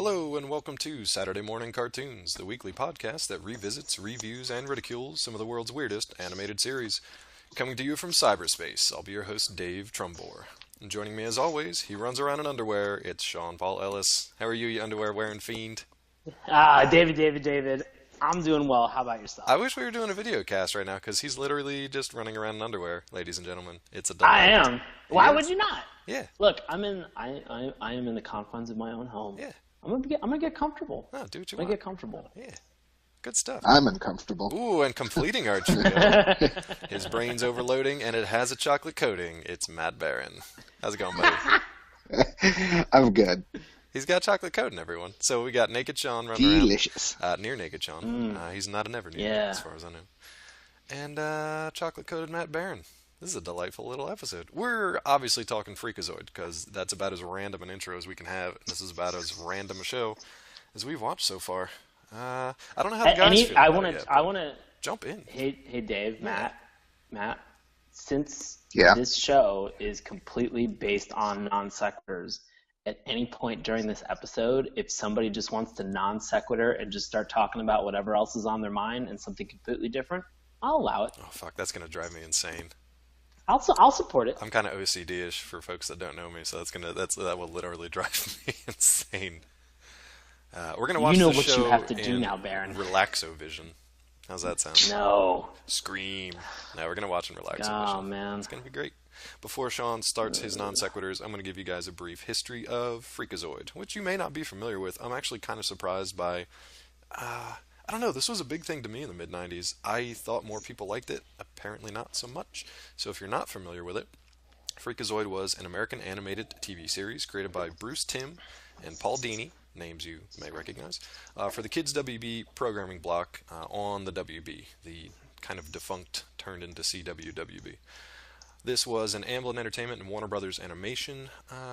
Hello, and welcome to Saturday Morning Cartoons, the weekly podcast that revisits, reviews, and ridicules some of the world's weirdest animated series. Coming to you from cyberspace, I'll be your host, Dave Trumbore. And joining me as always, he runs around in underwear, it's Sean Paul Ellis. How are you underwear wearing fiend? David. I'm doing well. How about yourself? I wish we were doing a video cast right now, because he's literally just running around in underwear, ladies and gentlemen. It's a I delight. am. Why would you not? Yeah. Look, I am in the confines of my own home. Yeah. I'm gonna get comfortable. Oh, do what you I'm gonna want. get comfortable. Yeah. Good stuff. I'm uncomfortable. Ooh, and completing our trio. His brain's overloading, and it has a chocolate coating. It's Matt Barron. How's it going, buddy? I'm good. He's got chocolate coating, everyone. So we got Naked Sean running Delicious. around. Near Naked Sean. He's not an ever near, Yeah. as far as I know. And chocolate coated Matt Barron. This is a delightful little episode. We're obviously talking Freakazoid, because that's about as random an intro as we can have. And this is about as random a show as we've watched so far. I don't know how the guys feel about it yet, I want to jump in. Hey, Dave, Matt. Since Yeah. this show is completely based on non sequiturs, at any point during this episode, if somebody just wants to non sequitur and just start talking about whatever else is on their mind and something completely different, I'll allow it. Oh, fuck, that's going to drive me insane. I'll support it. I'm kind of OCD-ish for folks that don't know me, so that will literally drive me insane. We're gonna watch know the what you show have to do in now, Baron. Relaxovision. How's that sound? No. Scream. No, we're gonna watch in Relaxovision. Oh, man. It's gonna be great. Before Sean starts his non sequiturs, I'm gonna give you guys a brief history of Freakazoid, which you may not be familiar with. I'm actually kind of surprised by. I don't know, this was a big thing to me in the mid-90s. I thought more people liked it. Apparently not so much. So if you're not familiar with it, Freakazoid was an American animated TV series created by Bruce Timm and Paul Dini, names you may recognize, for the Kids WB programming block on the WB, the kind of defunct turned into CWWB. This was an Amblin Entertainment and Warner Brothers Animation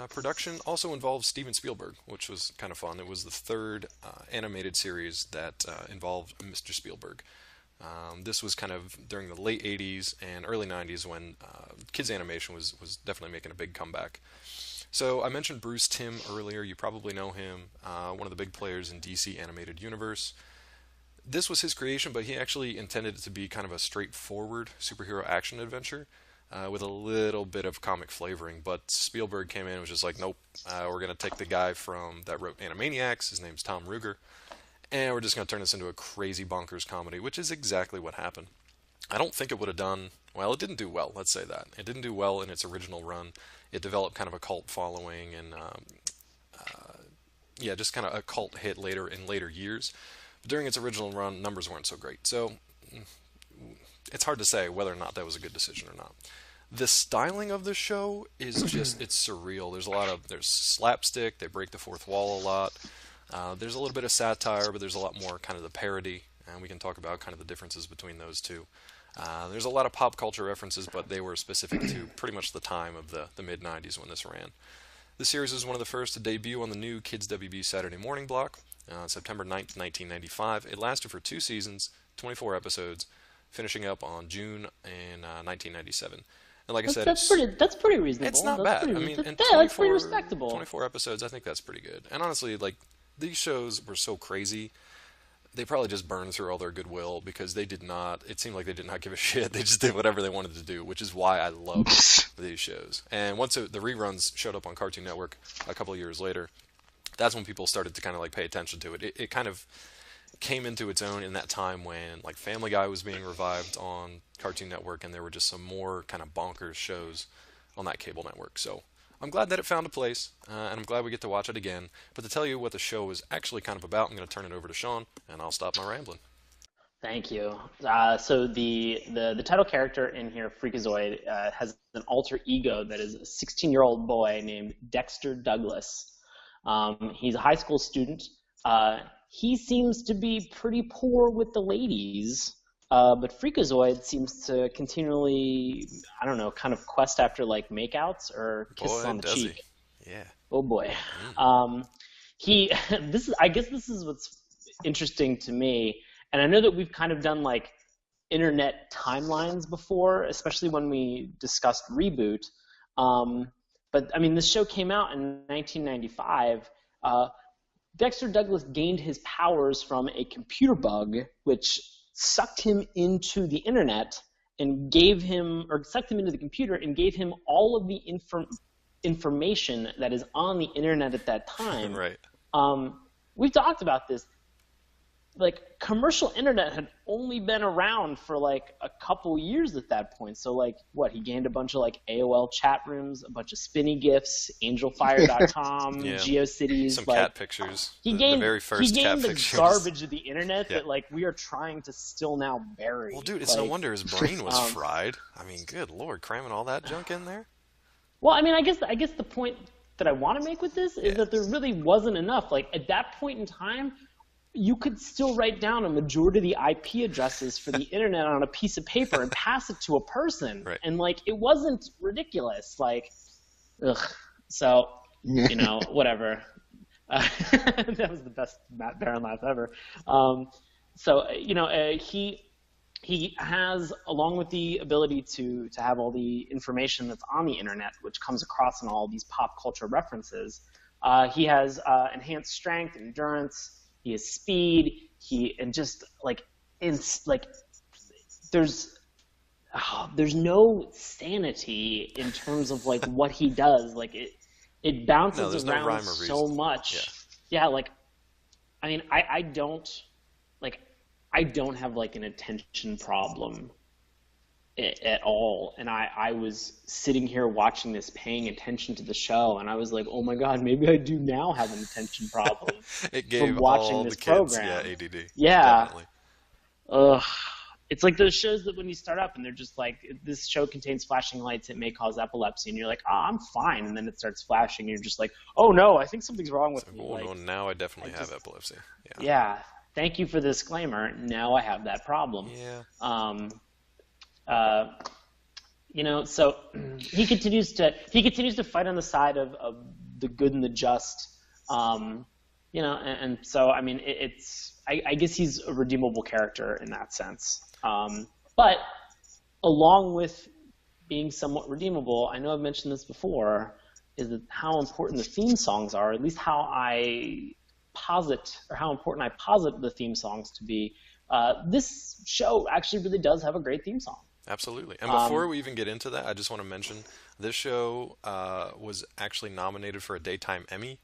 production. Also involved Steven Spielberg, which was kind of fun. It was the third animated series that involved Mr. Spielberg. This was kind of during the late 80s and early 90s when kids animation was definitely making a big comeback. So I mentioned Bruce Timm earlier. You probably know him, one of the big players in DC Animated Universe. This was his creation, but he actually intended it to be kind of a straightforward superhero action adventure. With a little bit of comic flavoring, but Spielberg came in and was just like, nope, we're going to take the guy that wrote Animaniacs, his name's Tom Ruegger, and we're just going to turn this into a crazy bonkers comedy, which is exactly what happened. I don't think it would have done, well, it didn't do well, let's say that. It didn't do well in its original run. It developed kind of a cult following and, just kind of a cult hit in later years. But during its original run, numbers weren't so great. So it's hard to say whether or not that was a good decision or not. The styling of the show is just, it's surreal. There's slapstick, they break the fourth wall a lot. There's a little bit of satire, but there's a lot more kind of the parody, and we can talk about kind of the differences between those two. There's a lot of pop culture references, but they were specific to pretty much the time of the mid-90s when this ran. The series was one of the first to debut on the new Kids WB Saturday morning block, September 9th, 1995. It lasted for 2 seasons, 24 episodes, finishing up on June in 1997. And like I said, that's pretty reasonable. It's not That's bad. Pretty, that's pretty respectable. 24 episodes, I think that's pretty good. And honestly, like, these shows were so crazy, they probably just burned through all their goodwill because it seemed like they did not give a shit. They just did whatever they wanted to do, which is why I love these shows. And once the reruns showed up on Cartoon Network a couple of years later, that's when people started to kind of like pay attention to it. It kind of came into its own in that time when like Family Guy was being revived on Cartoon Network, and there were just some more kind of bonkers shows on that cable network. So I'm glad that it found a place, and I'm glad we get to watch it again. But to tell you what the show is actually kind of about, I'm going to turn it over to Sean, and I'll stop my rambling. Thank you. So the title character in here, Freakazoid, has an alter ego that is a 16-year-old boy named Dexter Douglas. He's a high school student. He seems to be pretty poor with the ladies, but Freakazoid seems to continually, I don't know, kind of quest after like makeouts or kisses on the cheek. Yeah. Oh boy. I guess this is what's interesting to me, and I know that we've kind of done like internet timelines before, especially when we discussed Reboot. But I mean, this show came out in 1995. Dexter Douglas gained his powers from a computer bug, which sucked him into the internet and sucked him into the computer and gave him all of the information that is on the internet at that time. Right. We've talked about this. Like, commercial internet had only been around for like a couple years at that point. So like, he gained a bunch of like AOL chat rooms, a bunch of spinny GIFs, angelfire.com, Yeah. GeoCities, Some like, cat pictures. He the gained very first the cat pictures. garbage of the internet Yeah. that like we are trying to still now bury. Well, dude, it's no wonder his brain was fried. I mean, good lord, cramming all that junk in there. Well, I mean, I guess the point that I want to make with this is that there really wasn't enough. Like, at that point in time, you could still write down a majority of the IP addresses for the internet on a piece of paper and pass it to a person. Right. And like, it wasn't ridiculous. Like, ugh. So, whatever. That was the best Matt Barron laugh ever. He has, along with the ability to have all the information that's on the internet, which comes across in all these pop culture references, he has enhanced strength, endurance. He has speed. There's no sanity in terms of like what he does. Like it bounces no around rhyme or so reason. much. Yeah, like, I mean, I don't have like an attention problem at all. And I was sitting here watching this, paying attention to the show, and I was like, oh my God, maybe I do now have an attention problem. It gave from watching all this the kids, program. ADD. Yeah. Definitely. Ugh. It's like those shows that when you start up and they're just like, this show contains flashing lights, it may cause epilepsy, and you're like, I'm fine, and then it starts flashing, and you're just like, oh no, I think something's wrong with me. Oh, no, now I definitely have epilepsy. Yeah. Thank you for the disclaimer. Now I have that problem. Yeah. So he continues to fight on the side of the good and the just. And so, I mean, I guess he's a redeemable character in that sense. But along with being somewhat redeemable, I know I've mentioned this before, is that how important the theme songs are, at least how important I posit the theme songs to be. This show actually really does have a great theme song. Absolutely. And before we even get into that, I just want to mention this show was actually nominated for a Daytime Emmy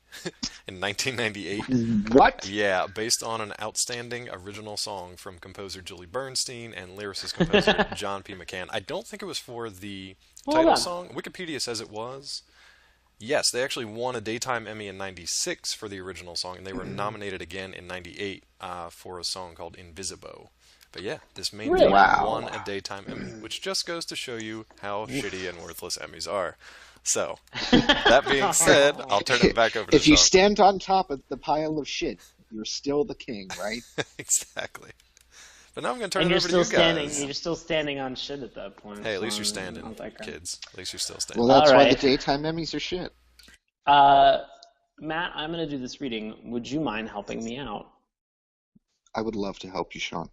in 1998. What? Yeah, based on an outstanding original song from composer Julie Bernstein and lyricist composer John P. McCann. I don't think it was for the title song. Wikipedia says it was. Yes, they actually won a Daytime Emmy in 96 for the original song, and they were nominated again in 98 for a song called Invisibo. But yeah, this main theme won a Daytime Emmy, which just goes to show you how shitty and worthless Emmys are. So, that being said, I'll turn it back over to If you Sean. stand on top of the pile of shit, you're still the king, right? Exactly. But now I'm going to turn And it you're over to still you guys. You're still standing on shit at that point. Hey, at least so you're standing, not that great. kids. At least you're still standing. Well, that's All why right. the daytime Emmys are shit. Matt, I'm going to do this reading. Would you mind helping me out? I would love to help you, Sean.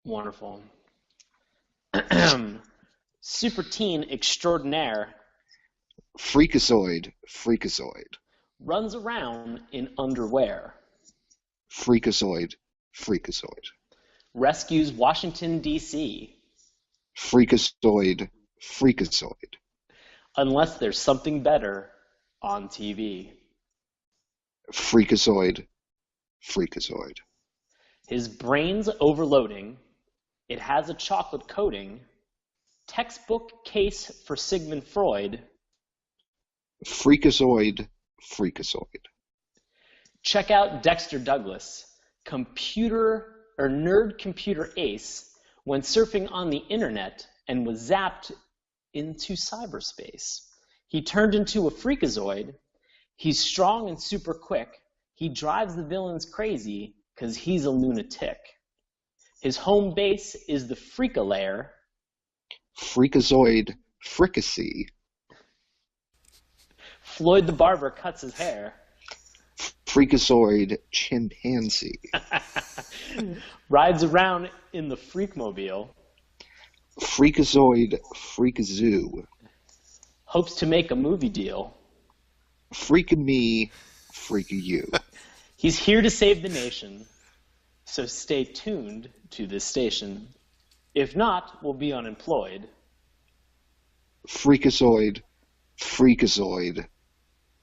Wonderful. Super teen extraordinaire Freakazoid. runs around in underwear. Freakazoid. Rescues Washington, D.C. Freakazoid. unless there's something better on TV. Freakazoid. His brain's overloading. It has a chocolate coating. Textbook case for Sigmund Freud. Freakazoid. Check out Dexter Douglas, nerd computer ace, when surfing on the internet and was zapped into cyberspace. He turned into a freakazoid. He's strong and super quick. He drives the villains crazy because he's a lunatic. His home base is the Freakalair. Freakazoid. Fricassee. Floyd the barber cuts his hair. Freakazoid. Chimpanzee. Rides around in the Freakmobile. Freakazoid. Freakazoo. Hopes to make a movie deal. Freaka me. Freaka you. He's here to save the nation, so stay tuned to this station. If not, we'll be unemployed. Freakazoid, Freakazoid,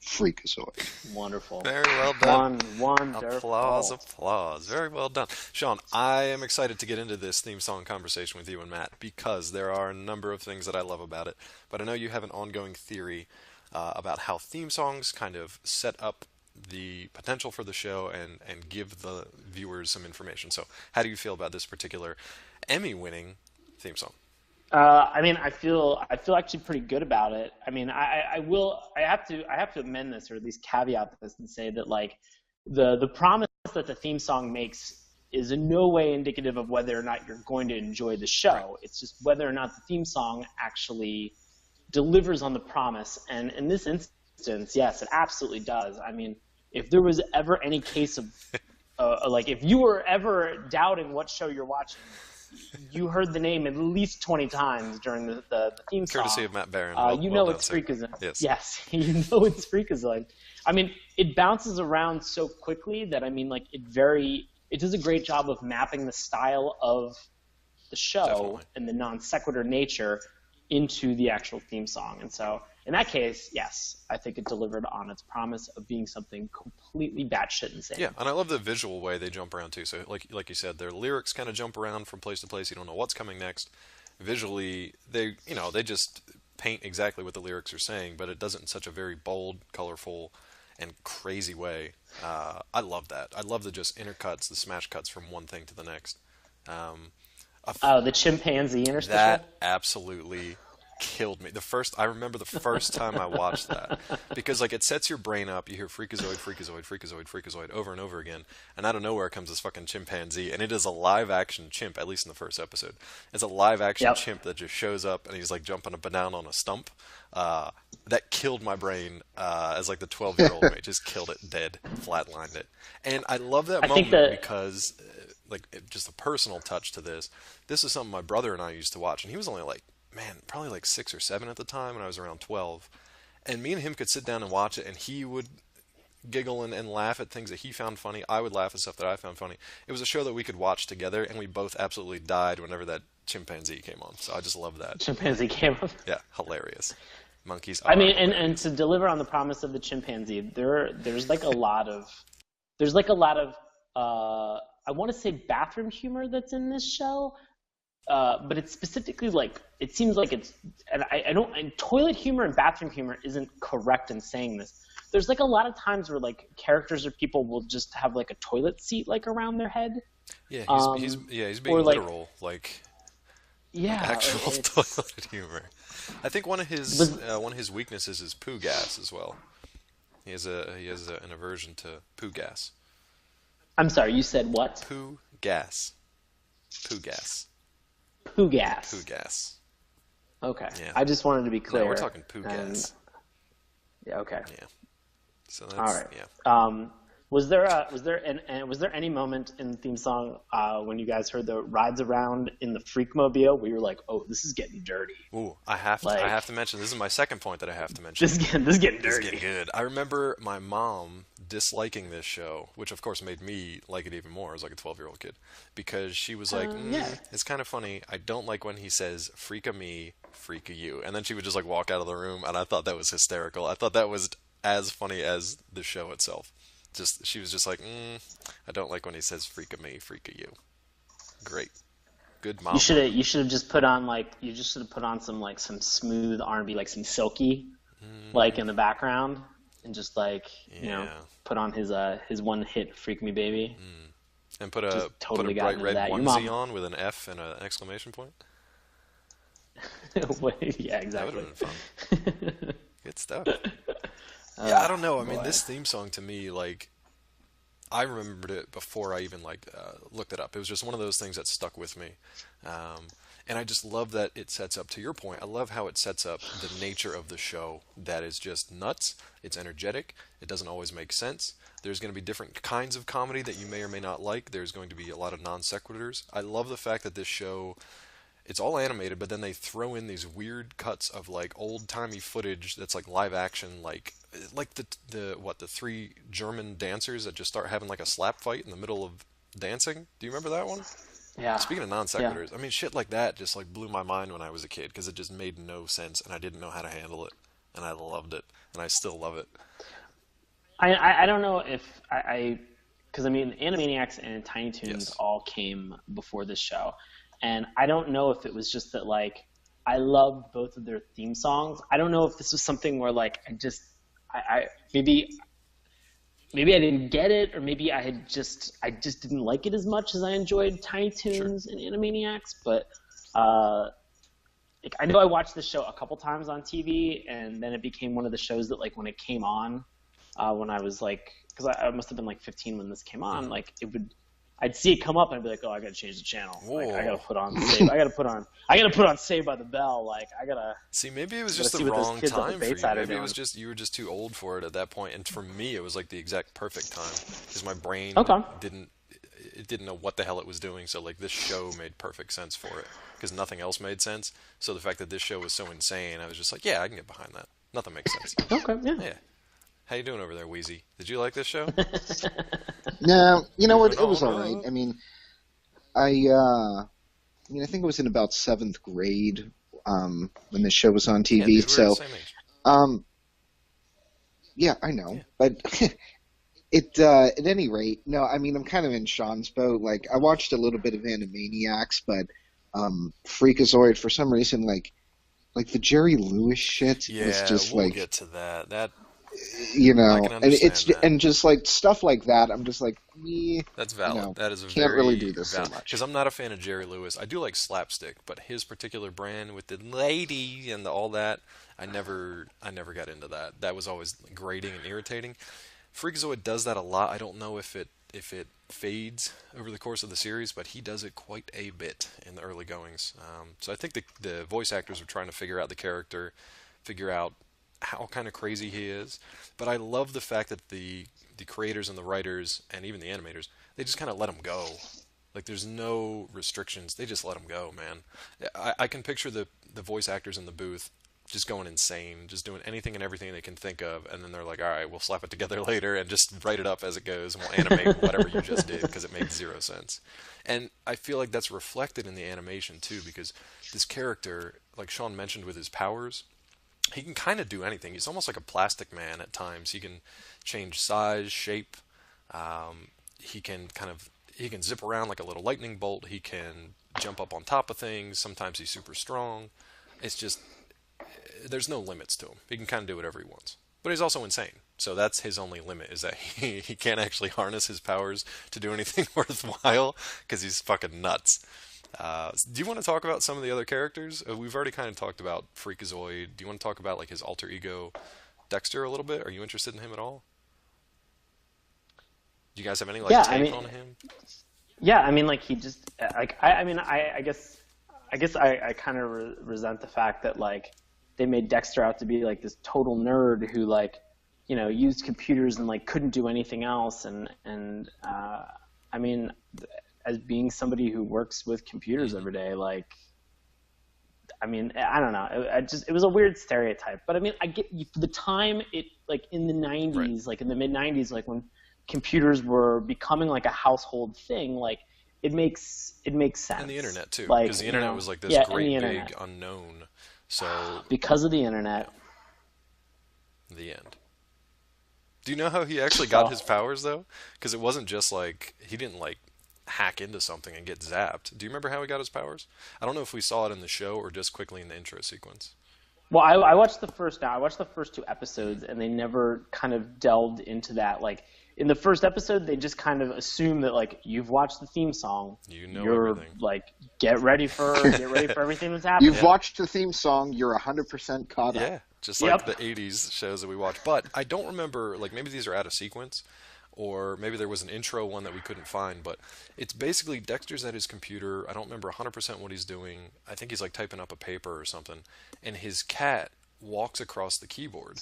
Freakazoid. Wonderful. Very well done. Wonderful. Applause, applause. Very well done. Sean, I am excited to get into this theme song conversation with you and Matt because there are a number of things that I love about it. But I know you have an ongoing theory about how theme songs kind of set up the potential for the show and give the viewers some information. So how do you feel about this particular Emmy-winning theme song? I mean, I feel actually pretty good about it. I mean, I have to amend this, or at least caveat this and say that like the promise that the theme song makes is in no way indicative of whether or not you're going to enjoy the show. Right. It's just whether or not the theme song actually delivers on the promise. And in this instance, yes, it absolutely does. I mean, if there was ever any case of like if you were ever doubting what show you're watching, you heard the name at least 20 times during the theme song. Courtesy of Matt Barron. You know it's Freakazoid. Yes. Yes, you know it's Freakazoid. I mean, it bounces around so quickly that, I mean, like, it does a great job of mapping the style of the show Definitely. and the non sequitur nature into the actual theme song. And so, in that case, yes, I think it delivered on its promise of being something completely batshit insane. Yeah, and I love the visual way they jump around too. So, like you said, their lyrics kind of jump around from place to place. You don't know what's coming next. Visually, they just paint exactly what the lyrics are saying, but it does it in such a very bold, colorful, and crazy way. I love that. I love the just intercuts, the smash cuts from one thing to the next. The chimpanzee interstitial? That absolutely killed me. I remember the first time I watched that because like it sets your brain up. You hear Freakazoid, Freakazoid, Freakazoid, Freakazoid over and over again, and out of nowhere comes this fucking chimpanzee, and it is a live action chimp. At least in the first episode, it's a live action chimp that just shows up and he's like jumping up and down on a stump. That killed my brain as like the 12-year-old me. Just killed it dead, flatlined it, and I love that moment because. Just a personal touch to this. This is something my brother and I used to watch, and he was only like, probably like 6 or 7 at the time, and I was around 12. And me and him could sit down and watch it, and he would giggle and laugh at things that he found funny. I would laugh at stuff that I found funny. It was a show that we could watch together, and we both absolutely died whenever that chimpanzee came on. So I just love that. Chimpanzee came on. Yeah, hilarious. Monkeys. I mean, and to deliver on the promise of the chimpanzee, there's like a lot of I want to say bathroom humor that's in this show, but it's specifically like it seems like it's and toilet humor and bathroom humor isn't correct in saying this. There's like a lot of times where like characters or people will just have like a toilet seat like around their head. Yeah, he's being literal, like actual toilet humor. I think one of his weaknesses is poo gas as well. He has an aversion to poo gas. I'm sorry, you said what? Poo gas. Poo gas. Poo gas. Poo gas. Okay. Yeah. I just wanted to be clear. No, we're talking poo gas. Yeah. Okay. Yeah. So that's all right. Yeah. Was there any moment in the theme song when you guys heard the rides around in the Freakmobile where you were like, oh, this is getting dirty? Ooh, I have to mention. This is my second point that I have to mention. This is getting dirty. This is getting good. I remember my mom disliking this show, which of course made me like it even more. I was like a 12-year-old kid because she was like, it's kind of funny. I don't like when he says "freaka me, freaka you," and then she would just like walk out of the room, and I thought that was hysterical. I thought that was as funny as the show itself. She was just like, I don't like when he says "freaka me, freaka you." Great, good mom. You should have just put on some smooth R&B, like some Silky, like in the background, and just like put on his one hit "Freak Me Baby," and put a bright red onesie on with an F and an exclamation point. Yeah, exactly. That would have been fun. Good stuff. Yeah, I don't know. I mean, this theme song to me, like, I remembered it before I even looked it up. It was just one of those things that stuck with me, and I just love that it sets up. To your point, I love how it sets up the nature of the show. That is just nuts. It's energetic. It doesn't always make sense. There's going to be different kinds of comedy that you may or may not like. There's going to be a lot of non sequiturs. I love the fact that this show it's all animated, but then they throw in these weird cuts of like old timey footage that's like live action, like the three German dancers that just start having like a slap fight in the middle of dancing. Do you remember that one? Yeah. Speaking of non Yeah. sequiturs, I mean shit like that just like blew my mind when I was a kid because it just made no sense and I didn't know how to handle it, and I loved it, and I still love it. I don't know if because I mean Animaniacs and Tiny Toons Yes. all came before this show, and I don't know if it was just that like I loved both of their theme songs. I don't know if this was something where like I maybe I didn't get it, or maybe I just didn't like it as much as I enjoyed Tiny Toons and Animaniacs. But like, I know I watched the show a couple times on TV, and then it became one of the shows that like when it came on, when I was like, because I must have been like 15 when this came on, like I'd see it come up and I'd be like, oh, I gotta change the channel. Like I gotta put on Saved. I gotta put on Saved by the Bell. Like I gotta See, maybe it was gotta just see the what those wrong kids up time at for you. Bateside are Maybe it doing. was just you were just too old for it at that point. And for me, it was like the exact perfect time because my brain Okay. didn't know what the hell it was doing. So like this show made perfect sense for it because nothing else made sense. So the fact that this show was so insane, I was just like, yeah, I can get behind that. Nothing makes sense. Okay, yeah. Yeah. How you doing over there, Wheezy? Did you like this show? No, you know what? No, It was no. all right. I mean, I think it was in about 7th grade when this show was on Yeah, TV. dude, we're So, the same age. yeah, I know, Yeah. but at any rate, no. I mean, I'm kind of in Sean's boat. Like, I watched a little bit of Animaniacs, but Freakazoid for some reason, like the Jerry Lewis shit Yeah, was just we'll like, get to that. That you know, I can and it's understand that. and just like stuff like that. I'm just like, That's valid. know, That is a can't very really do this so valid. much. Because I'm not a fan of Jerry Lewis. I do like slapstick, but his particular brand with the lady and all that, I never got into that. That was always grating and irritating. Freakazoid does that a lot. I don't know if it fades over the course of the series, but he does it quite a bit in the early goings. So I think the voice actors were trying to figure out the character, figure out how kind of crazy he is. But I love the fact that the creators and the writers and even the animators, they just kind of let him go. Like there's no restrictions. They just let him go, man. I can picture the voice actors in the booth just going insane, just doing anything and everything they can think of, and then they're like, all right, we'll slap it together later and just write it up as it goes, and we'll animate whatever you just did because it made zero sense. And I feel like that's reflected in the animation too, because this character, like Sean mentioned with his powers, he can kind of do anything. He's almost like a plastic man at times. He can change size, shape. He can zip around like a little lightning bolt. He can jump up on top of things. Sometimes he's super strong. It's just there's no limits to him. He can kind of do whatever he wants. But he's also insane. So that's his only limit, is that he can't actually harness his powers to do anything worthwhile because he's fucking nuts. Do you want to talk about some of the other characters? We've already kind of talked about Freakazoid. Do you want to talk about like his alter ego, Dexter, a little bit? Are you interested in him at all? Do you guys have any take on him? Yeah, I mean, like he just like I guess I kind of resent the fact that like they made Dexter out to be like this total nerd who like used computers and like couldn't do anything else, and I mean, as being somebody who works with computers every day, like, I mean, I don't know. It was a weird stereotype, but I mean, I get the time it like in the 90s, Right. like in the mid 90s, like when computers were becoming like a household thing, like it makes sense. And the internet too, Like, because the internet was like this and great the big internet. unknown. So Because of the internet. the end. Do you know how he actually got his powers though? Because it wasn't just like he didn't like hack into something and get zapped. Do you remember how he got his powers? I don't know if we saw it in the show or just quickly in the intro sequence. Well, I watched the first 2 episodes, and they never kind of delved into that. Like in the first episode, they just kind of assume that like you've watched the theme song, you're everything. like get ready for everything that's happening. you've watched the theme song, you're 100% caught up. Yeah, just like the 80s shows that we watched. But I don't remember, like maybe these are out of sequence, or maybe there was an intro one that we couldn't find, but it's basically Dexter's at his computer. I don't remember 100% what he's doing. I think he's like typing up a paper or something, and his cat walks across the keyboard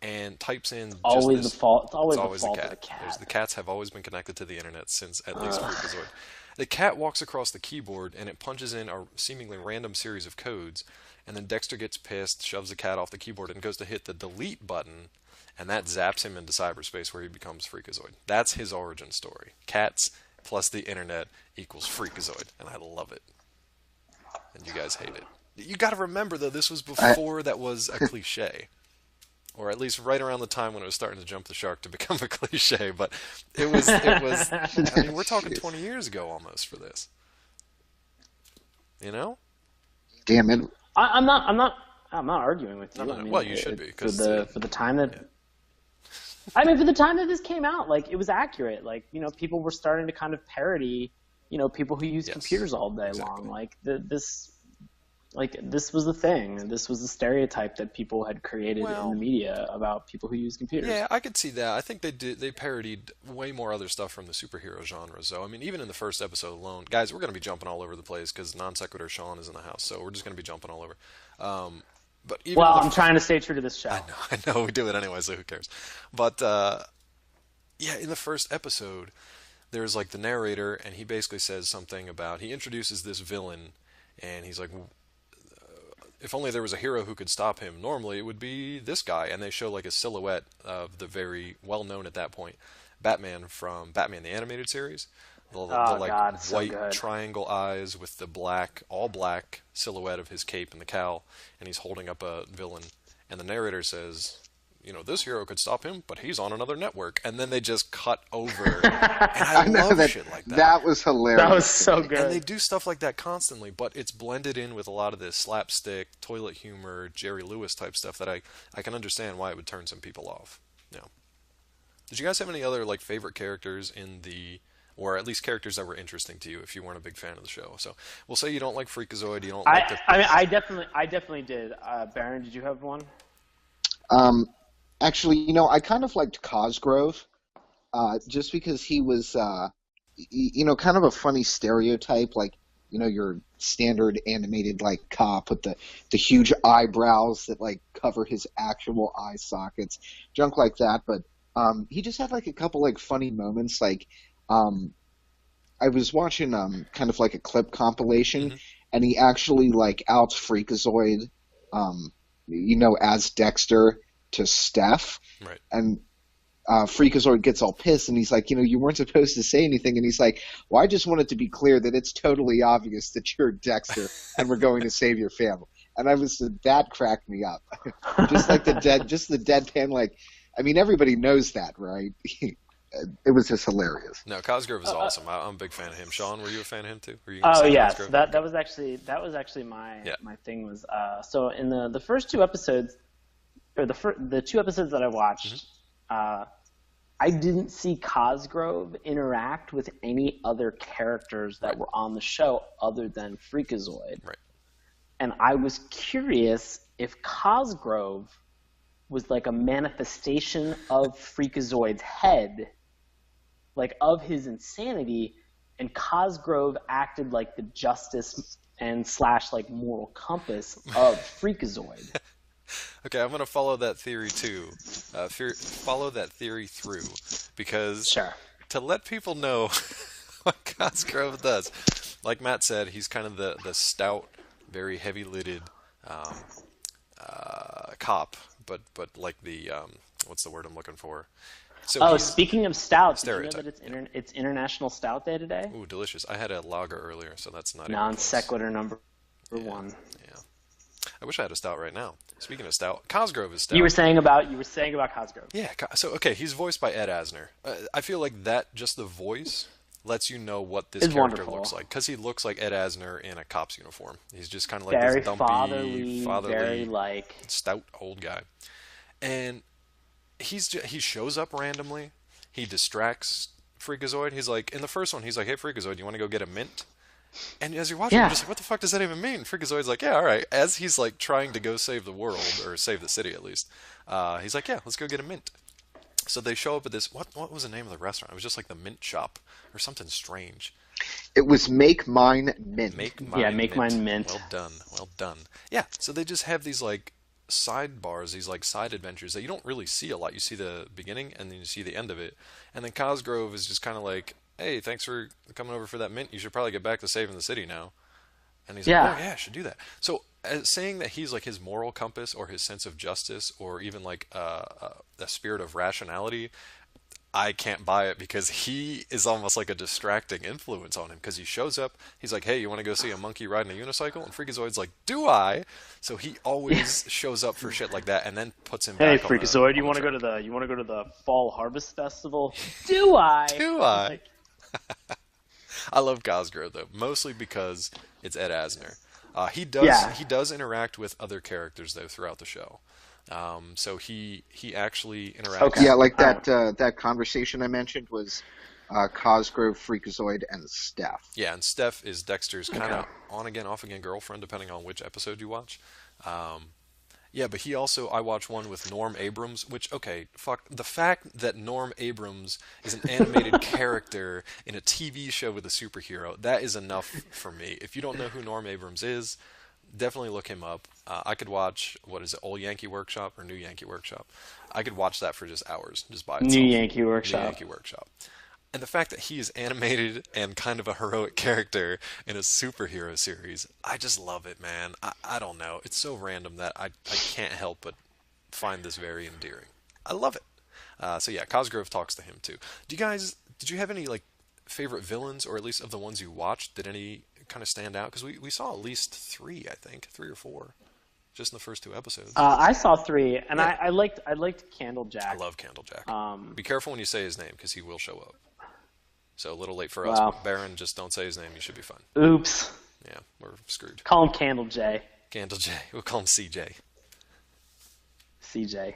and types in just always this, the fault. It's always it's always the fault the of cat. the cat. The cats have always been connected to the internet since at least Freakazoid. The cat walks across the keyboard and it punches in a seemingly random series of codes, and then Dexter gets pissed, shoves the cat off the keyboard, and goes to hit the delete button, and that zaps him into cyberspace where he becomes Freakazoid. That's his origin story. Cats plus the internet equals Freakazoid, and I love it. And you guys hate it. You got to remember, though, this was before that was a cliche. Or at least right around the time when it was starting to jump the shark to become a cliche. But it was, I mean, we're talking 20 years ago almost for this. You know? Damn it. I'm not arguing with you. No. I mean, Well, you should be. For the time that... I mean, for the time that this came out, like, it was accurate. Like, you know, people were starting to kind of parody, you know, people who use computers all day long. Like, this was the thing. This was the stereotype that people had created in the media about people who use computers. Yeah, I could see that. I think they parodied way more other stuff from the superhero genre. So, I mean, even in the first episode alone, guys, we're going to be jumping all over the place because non sequitur Sean is in the house. So we're just going to be jumping all over. But even I'm trying to stay true to this show. I know we do it anyway, so who cares? But yeah, in the first episode, there's like the narrator, and he basically says something about, he introduces this villain, and he's like, if only there was a hero who could stop him, normally it would be this guy. And they show like a silhouette of the very well-known at that point Batman from Batman the Animated Series. The white triangle eyes with the all black silhouette of his cape and the cowl, and he's holding up a villain. And the narrator says, you know, this hero could stop him, but he's on another network. And then they just cut over. And I love shit like that. That was hilarious. That was so good. And they do stuff like that constantly, but it's blended in with a lot of this slapstick, toilet humor, Jerry Lewis type stuff that I can understand why it would turn some people off. You know. Did you guys have any other like favorite characters in the... or at least characters that were interesting to you if you weren't a big fan of the show? So we'll say you don't like Freakazoid, you don't like the... I definitely did. Baron, did you have one? Actually, you know, I kind of liked Cosgrove, just because he was, you know, kind of a funny stereotype, like, you know, your standard animated, like, cop with the huge eyebrows that, like, cover his actual eye sockets, junk like that. But he just had, like, a couple, like, funny moments, like... I was watching kind of like a clip compilation, and he actually like outs Freakazoid, you know, as Dexter to Steph, right? And Freakazoid gets all pissed, and he's like, you know, you weren't supposed to say anything, and he's like, well, I just wanted to be clear that it's totally obvious that you're Dexter, and we're going to save your family. And that cracked me up, just like the deadpan, like, I mean, everybody knows that, right? It was just hilarious. No, Cosgrove is awesome. I'm a big fan of him. Sean, were you a fan of him too? Yes, that was actually my thing was so in the first two episodes, or the two episodes that I watched, I didn't see Cosgrove interact with any other characters that were on the show other than Freakazoid. Right. And I was curious if Cosgrove was like a manifestation of Freakazoid's head, like of his insanity, and Cosgrove acted like the justice and / like moral compass of Freakazoid. Okay, I'm going to follow that theory too. Follow that theory through, because to let people know what Cosgrove does, like Matt said, he's kind of the stout, very heavy-lidded cop, but like the what's the word I'm looking for? So speaking of stouts, did you know stereotype. that it's International Stout Day today? Ooh, delicious! I had a lager earlier, so that's not non sequitur number one. Yeah, I wish I had a stout right now. Speaking of stout, Cosgrove is stout. You were saying about Cosgrove. Yeah, so okay, he's voiced by Ed Asner. I feel like that just the voice lets you know what this character looks like, because he looks like Ed Asner in a cop's uniform. He's just kind of like very this dumpy, fatherly, very like stout old guy, and he shows up randomly. He distracts Freakazoid. He's like, in the first one, he's like, "Hey Freakazoid, you want to go get a mint?" And as you're watching, you're just like, "What the fuck does that even mean?" Freakazoid's like, "Yeah, all right." As he's like trying to go save the world, or save the city at least, he's like, "Yeah, let's go get a mint." So they show up at this, what was the name of the restaurant? It was just like the mint shop or something strange. It was Make Mine Mint. Make Mine Mint. Well done. Yeah, so they just have these like sidebars, these like side adventures that you don't really see a lot. You see the beginning and then you see the end of it. And then Cosgrove is just kind of like, hey, thanks for coming over for that mint. You should probably get back to saving the city now. And he's like, oh Yeah. yeah, I should do that. So saying that he's like his moral compass or his sense of justice or even like a spirit of rationality, I can't buy it because he is almost like a distracting influence on him because he shows up, he's like, hey, you want to go see a monkey riding a unicycle? And Freakazoid's like, do I? So he always shows up for shit like that and then puts him Hey, back Freakazoid, on the track. you want to go to the Fall Harvest Festival? Do I? Do I? Like, I love Cosgrove though, mostly because it's Ed Asner. Yeah. He does interact with other characters though throughout the show. So he actually interacts. Okay. Yeah, like that conversation I mentioned was Cosgrove, Freakazoid, and Steph. Yeah, and Steph is Dexter's kind of on again, off again girlfriend, depending on which episode you watch. Yeah, but I watched one with Norm Abrams, which, okay, fuck, the fact that Norm Abrams is an animated character in a TV show with a superhero, that is enough for me. If you don't know who Norm Abrams is, definitely look him up. I could watch, what is it, Old Yankee Workshop or New Yankee Workshop? I could watch that for just hours, just by itself. New Yankee Workshop. New Yankee Workshop. And the fact that he is animated and kind of a heroic character in a superhero series, I just love it, man. I don't know. It's so random that I can't help but find this very endearing. I love it. So yeah, Cosgrove talks to him too. Did you have any like favorite villains, or at least of the ones you watched? Did any kind of stand out? Because we saw at least three, I think, 3 or 4, just in the first 2 episodes. I saw 3, and Yeah. I liked Candlejack. I love Candlejack. Be careful when you say his name, because he will show up. So a little late for us, Wow. but Baron, just don't say his name. You should be fine. Oops. Yeah, we're screwed. Call him Candle J. Candle J. We'll call him CJ. CJ.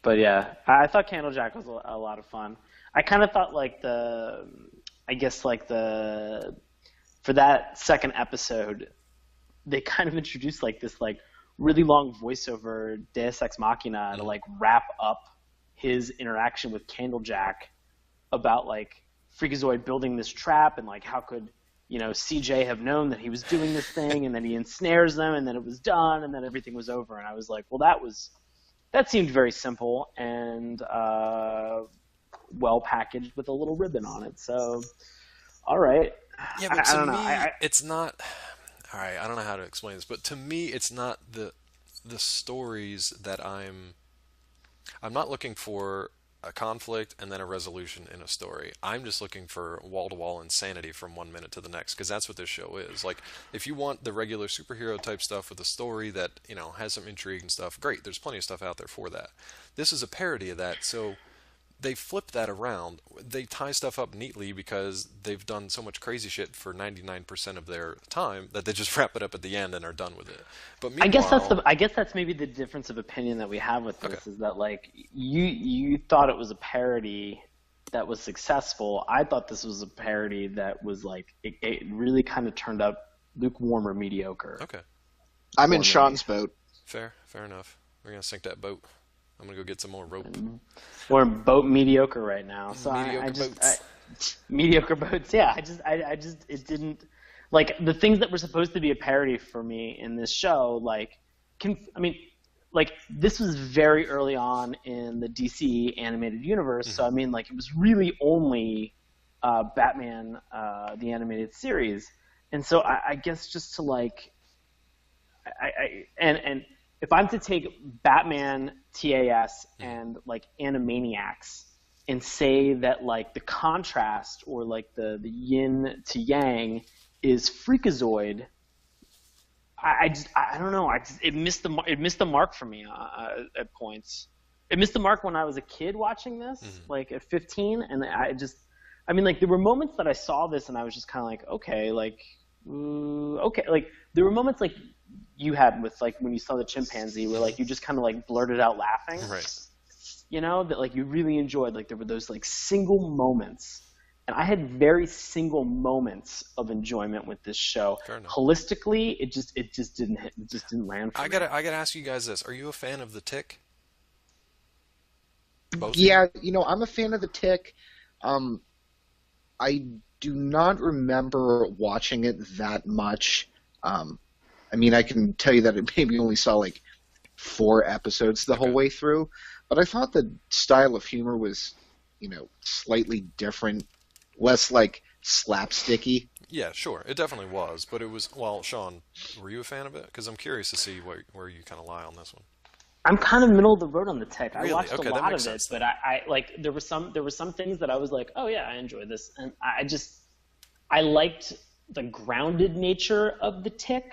But yeah, I thought Candlejack was a lot of fun. I kind of thought for that second episode, they kind of introduced like this like really long voiceover Deus Ex Machina to like wrap up his interaction with Candlejack about like Freakazoid building this trap and like how could CJ have known that he was doing this thing, and then he ensnares them, and then it was done, and then everything was over. And I was like, well, that seemed very simple and well packaged with a little ribbon on it. So, all right. Yeah, but I to don't know. me, it's not. All right, I don't know how to explain this, but to me, it's not the stories that I'm not looking for a conflict and then a resolution in a story. I'm just looking for wall-to-wall insanity from 1 minute to the next, because that's what this show is. Like, if you want the regular superhero type stuff with a story that, has some intrigue and stuff, great, there's plenty of stuff out there for that. This is a parody of that, so they flip that around. They tie stuff up neatly because they've done so much crazy shit for 99% of their time that they just wrap it up at the end and are done with it. But meanwhile, I guess that's maybe the difference of opinion that we have with this is that like you thought it was a parody that was successful. I thought this was a parody that was like it really kind of turned out lukewarm or mediocre. Okay, I'm in Sean's boat. fair enough. We're gonna sink that boat. I'm gonna go get some more rope. We're in boat mediocre right now. So Mediocre boats. Mediocre boats. Yeah, I just it didn't like the things that were supposed to be a parody for me in this show. Like, this was very early on in the DC animated universe. So I mean, like, it was really only Batman the animated series, and so I guess just to like, and if I'm to take Batman TAS and like Animaniacs and say that like the contrast or like the yin to yang is Freakazoid, I don't know. It missed the mark for me at points. It missed the mark when I was a kid watching this, like at 15, and there were moments that I saw this and I was just kind of like, okay, okay, like there were moments like you had with like when you saw the chimpanzee where like you just kind of like blurted out laughing, Right. That like you really enjoyed. Like there were those like single moments, and I had very single moments of enjoyment with this show. Fair enough. Holistically, it just didn't hit, it just didn't land for me. I gotta ask you guys this: are you a fan of the Tick? Both? Yeah, I'm a fan of the Tick. I do not remember watching it that much. I can tell you that I maybe only saw like 4 episodes the whole way through, but I thought the style of humor was, slightly different less like slapsticky. Yeah, sure. It definitely was, but it was. Well, Sean, were you a fan of it? Because I'm curious to see where you kind of lie on this one. I'm kind of middle of the road on the Tick. I Really? watched a Okay, that lot makes of it, sense but then. I like there were some things that I was like, oh yeah, I enjoyed this, and I liked the grounded nature of the Tick.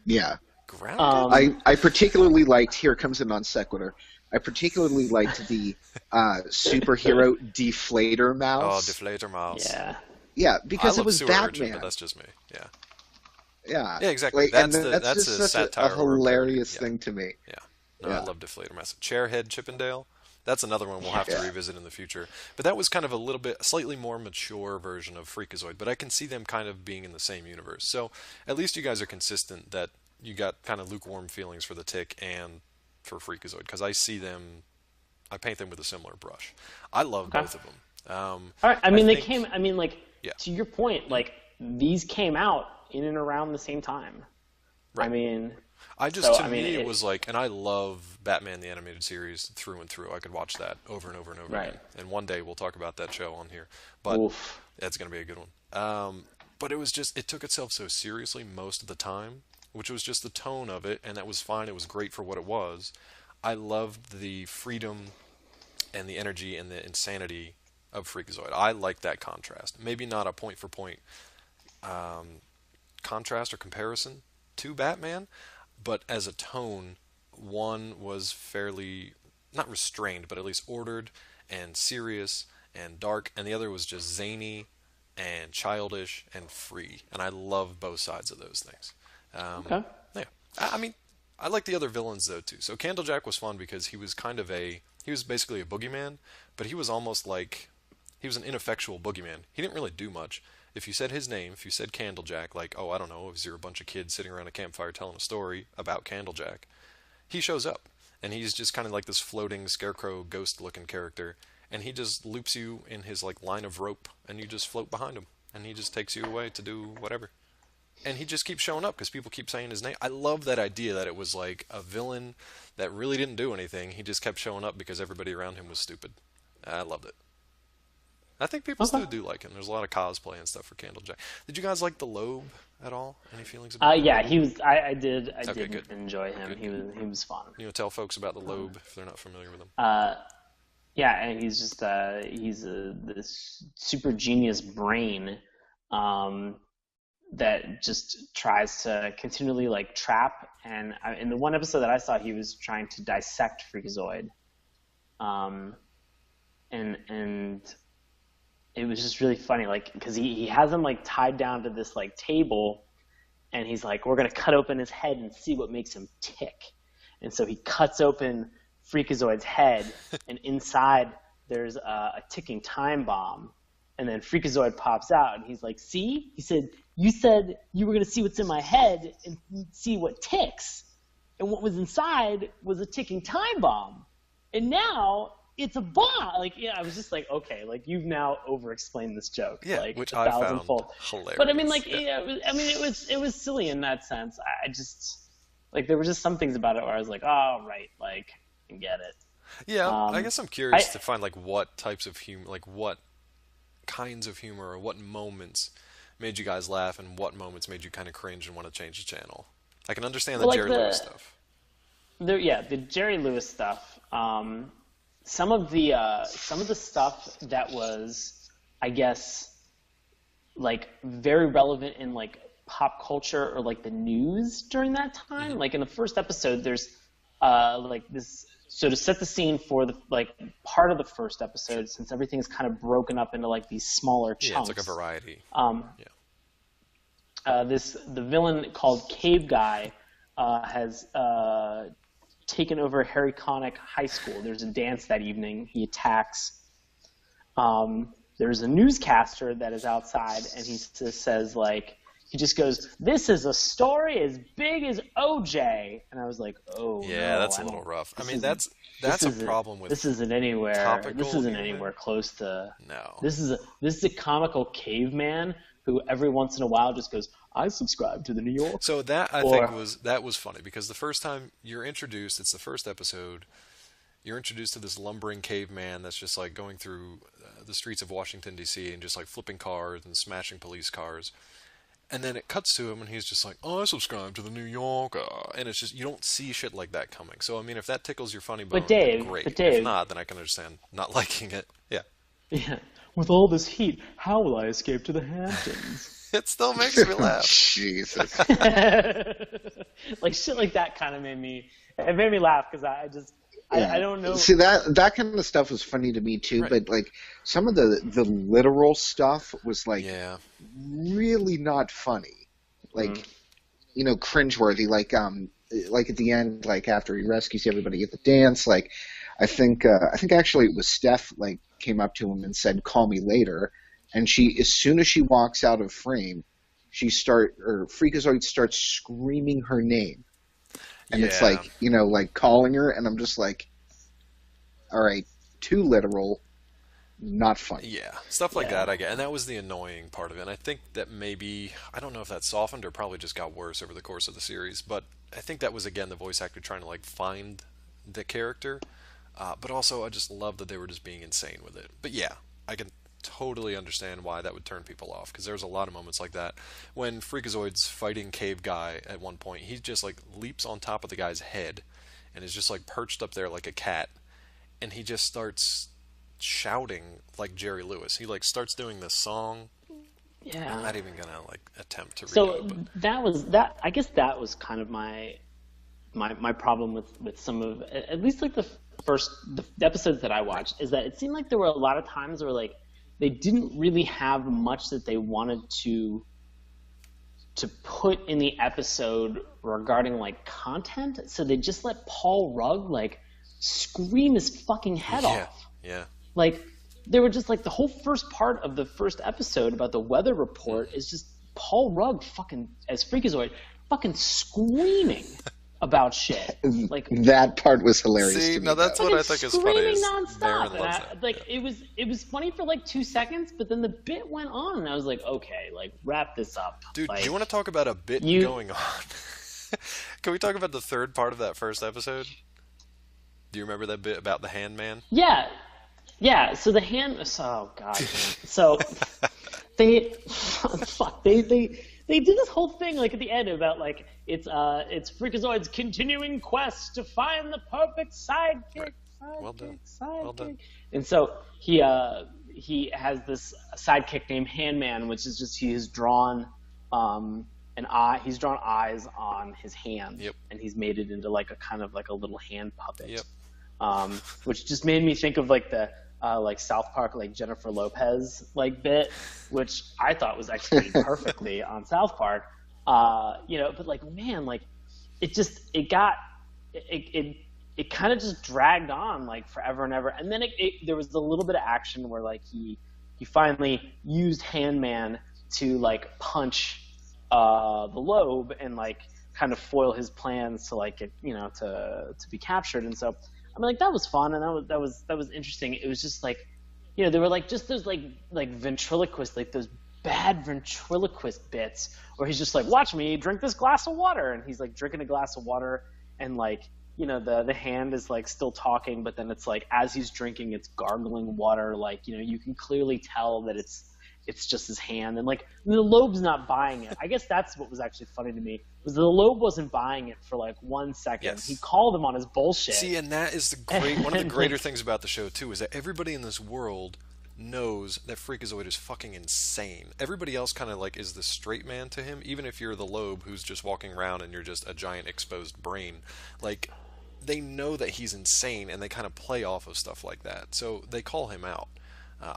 Yeah. Grounded? I particularly liked, here comes a non sequitur. I particularly liked the superhero deflator Oh, mouse. Deflator Mouse. Yeah. Yeah, I because it love was Sewer Urchin, but Batman. that's just me. Yeah. Yeah, Yeah, exactly. like, and That's that's a just such a satire or a parody. hilarious Yeah. thing to me. Yeah. No, I Yeah, love Deflator Mouse. Chairhead Chippendale. That's another one we'll have to yeah, revisit in the future. But that was kind of a little bit, a slightly more mature version of Freakazoid. But I can see them kind of being in the same universe. So at least you guys are consistent that you got kind of lukewarm feelings for the Tick and for Freakazoid. Because I see them, I paint them with a similar brush. I love Okay. both of them. All right. I I mean, think, like, yeah, to your point, like, these came out in and around the same time. I right. mean, I just, so, to I mean, me, it was like, and I love Batman the Animated Series through and through. I could watch that over and over and over right. again. And one day we'll talk about that show on here. But Oof. that's going to be a good one. But it was just, it took itself so seriously most of the time, which was just the tone of it, and that was fine. It was great for what it was. I loved the freedom and the energy and the insanity of Freakazoid. I like that contrast. Maybe not a point for point contrast or comparison to Batman, but as a tone, one was fairly not restrained, but at least ordered and serious and dark, and the other was just zany and childish and free. And I love both sides of those things. Okay. Yeah, I mean, I like the other villains though too. So Candlejack was fun because he was basically a boogeyman, but he was almost like he was an ineffectual boogeyman. He didn't really do much. If you said his name, if you said Candlejack, like, oh, I don't know, if you're a bunch of kids sitting around a campfire telling a story about Candlejack, he shows up. And he's just kind of like this floating scarecrow ghost looking character. And he just loops you in his like line of rope and you just float behind him. And he just takes you away to do whatever. And he just keeps showing up because people keep saying his name. I love that idea that it was like a villain that really didn't do anything. He just kept showing up because everybody around him was stupid. I loved it. I think people Okay. still do like him. There's a lot of cosplay and stuff for Candlejack. Did you guys like the Lobe at all? Any feelings about the Yeah, Lobe? he was. I Okay, did good. enjoy him. Good, He was fun. You know, tell folks about the Lobe if they're not familiar with him. Yeah, and he's just this super genius brain, that just tries to continually like trap. And in the one episode that I saw, he was trying to dissect Freakazoid, and it was just really funny, like, because he has him like tied down to this like table, and he's like, we're gonna cut open his head and see what makes him tick. And so he cuts open Freakazoid's head, and inside there's a ticking time bomb. And then Freakazoid pops out, and he's like, see? He said, you said you were going to see what's in my head and see what ticks. And what was inside was a ticking time bomb. And now it's a bomb. Like, yeah, I was just like, okay, like, you've now over-explained this joke. Yeah, like, which a I thousand found fold. hilarious. But I mean, like, Yeah. yeah, it was silly in that sense. I just, like, there were just some things about it where I was like, oh, right, like, I get it. Yeah, I Um, guess I'm curious I, to find like what types of humor, like what kinds of humor or what moments made you guys laugh and what moments made you kind of cringe and want to change the channel. I can understand the well, like Jerry Lewis stuff. the Jerry Lewis stuff. Some of the stuff that was, I guess, like very relevant in like pop culture or like the news during that time. Mm-hmm. Like in the first episode, there's like this. So to set the scene for the like part of the first episode, since everything's kind of broken up into like these smaller chunks. Yeah, it's like a variety. The villain called Cave Guy has taken over Harry Connick High School. There's a dance that evening. He attacks. There's a newscaster that is outside, and he just says like, he just goes, "This is a story as big as OJ," and I was like, "Oh Yeah, no, that's a I little don't- rough. I this mean, isn't- that's a this isn't- problem with this isn't anywhere. topical This isn't humor. anywhere close to. No. This is a comical caveman who every once in a while just goes, "I subscribe to the New York." So that I Or- think was funny because the first time you're introduced, it's the first episode. you're introduced to this lumbering caveman that's just like going through the streets of Washington D.C. and just like flipping cars and smashing police cars. And then it cuts to him, and he's just like, "Oh, I subscribe to the New Yorker," and it's just you don't see shit like that coming. So I mean, if that tickles your funny bone, then great. But Dave, if not, then I can understand not liking it. Yeah. Yeah. With all this heat, how will I escape to the Hamptons? It still makes me laugh. Jesus. Like shit like that kind of made me laugh because I don't know. See, that kind of stuff was funny to me too, Right. but like some of the literal stuff was like Yeah. really not funny. Like cringeworthy. Like at the end, like after he rescues everybody at the dance, like I think actually it was Steph like came up to him and said, "Call me later," and as soon as she walks out of frame, Freakazoid starts screaming her name. And it's Yeah. like, like calling her, and I'm just like, all right, too literal, not funny. Yeah, stuff like that I get, and that was the annoying part of it. And I think that maybe, I don't know if that softened or probably just got worse over the course of the series, but I think that was again the voice actor trying to like find the character, but also I just love that they were just being insane with it. But yeah, I can totally understand why that would turn people off, because there's a lot of moments like that when Freakazoid's fighting Cave Guy at one point. He just like leaps on top of the guy's head and is just like perched up there like a cat, and he just starts shouting like Jerry Lewis. He like starts doing this song. Yeah. I'm not even gonna like attempt to read So it, but that was that. I guess that was kind of my problem with some of, at least like the episodes that I watched, is that it seemed like there were a lot of times where like they didn't really have much that they wanted to put in the episode regarding like content, so they just let Paul Rudd like scream his fucking head off. Yeah. Like they were just like the whole first part of the first episode about the weather report is just Paul Rudd fucking as Freakazoid fucking screaming about shit. Like That part was hilarious See, to me. now that's though. what I think is funny. screaming Is nonstop. Marin And loves I, that. like it was funny for like 2 seconds, but then the bit went on, and I was like, okay, like wrap this up, Dude, like, do you want to talk about a bit you- going on? Can we talk about the third part of that first episode? Do you remember that bit about the hand man? Yeah. So the hand. Oh god. Man. So they did this whole thing like at the end about like it's Freakazoid's continuing quest to find the perfect sidekick. Right. Well done. Sidekick. Well done. And so he has this sidekick named Handman, which is just he has drawn he's drawn eyes on his hand. Yep. And he's made it into like a kind of like a little hand puppet. Yep. Which just made me think of like the like South Park, like Jennifer Lopez like bit, which I thought was actually perfectly on South Park. But like man, like it kind of just dragged on like forever and ever, and then there was a little bit of action where like he finally used Handman to like punch the Lobe and like kind of foil his plans to like get to be captured. And so I mean like that was fun, and that was interesting. It was just like there were like just those like ventriloquist, like those bad ventriloquist bits where he's just like, watch me drink this glass of water, and he's like drinking a glass of water, and like the hand is like still talking, but then it's like as he's drinking it's gargling water, like you can clearly tell that it's just his hand, and like the Lobe's not buying it. I guess that's what was actually funny to me, was the Lobe wasn't buying it for like 1 second. Yes. He called him on his bullshit. See, and that is one of the greater things about the show too, is that everybody in this world knows that Freakazoid is fucking insane. Everybody else kind of like is the straight man to him, even if you're the Lobe who's just walking around and you're just a giant exposed brain. Like, they know that he's insane, and they kind of play off of stuff like that. So they call him out.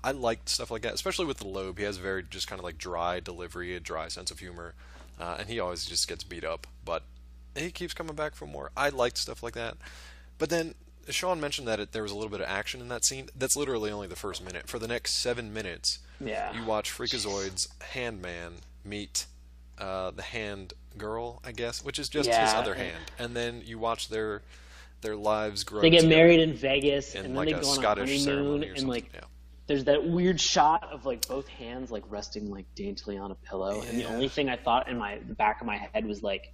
I liked stuff like that, especially with the Lobe. He has very just kind of like dry delivery, a dry sense of humor, and he always just gets beat up, but he keeps coming back for more. I liked stuff like that. But then Sean mentioned that there was a little bit of action in that scene. That's literally only the first minute. For the next 7 minutes, you watch Freakazoid's Handman meet the Hand Girl, I guess, which is just his other hand, and then you watch their lives grow. They get together married in Vegas, in and then like they a go on a Scottish honeymoon, ceremony or and something. like Yeah. there's that weird shot of like both hands like resting like daintily on a pillow, and the only thing I thought in the back of my head was like,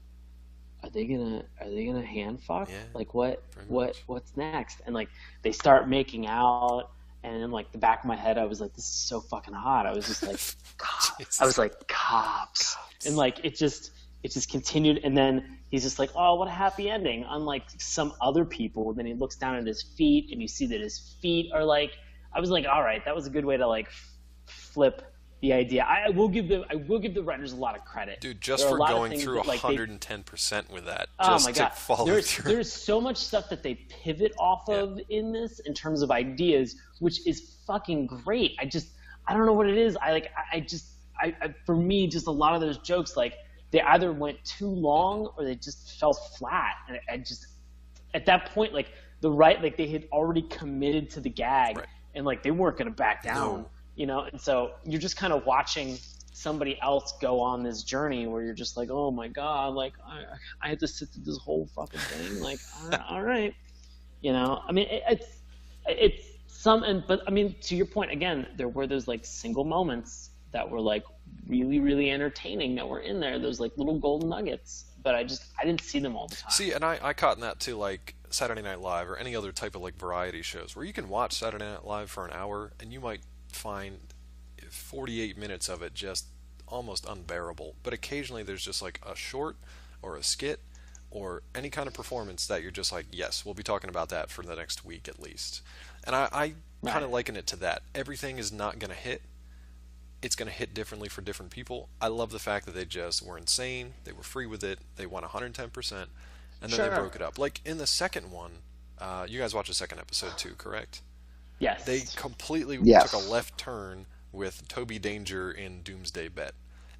are they gonna hand fuck? Yeah, Like pretty much. what's next? And like they start making out, and in like the back of my head, I was like, this is so fucking hot. I was just like, I Jesus. was like, cops, and like it just continued, and then he's just like, oh, what a happy ending. Unlike some other people, then he looks down at his feet, and you see that his feet are like. I was like, all right, that was a good way to like flip the idea. I will give the writers a lot of credit. Dude, just There are for a lot of going things through that, like, 110% with that, oh just my to god, follow through. there's so much stuff that they pivot off Yeah. of in this in terms of ideas, which is fucking great. I don't know what it is. For me, just a lot of those jokes, like they either went too long or they just fell flat, and I just at that point, like like they had already committed to the gag, Right. and like they weren't gonna back down, No. you know. And so you're just kind of watching somebody else go on this journey where you're just like, oh my god, like I had to sit through this whole fucking thing, like all right, you know. I mean, it's but I mean, to your point again, there were those like single moments that were like really really entertaining that were in there, those like little golden nuggets, but I didn't see them all the time. See, and I caught in that too, like Saturday Night Live or any other type of like variety shows where you can watch Saturday Night Live for an hour and you might find 48 minutes of it just almost unbearable. But occasionally there's just like a short or a skit or any kind of performance that you're just like, yes, we'll be talking about that for the next week at least. And I kind of liken it to that. Everything is not going to hit. It's going to hit differently for different people. I love the fact that they just were insane. They were free with it. They won 110%. And then Sure. they broke it up. Like in the second one, you guys watched the second episode too, correct? Yes. They completely Yes. took a left turn with Toby Danger in Doomsday Bet.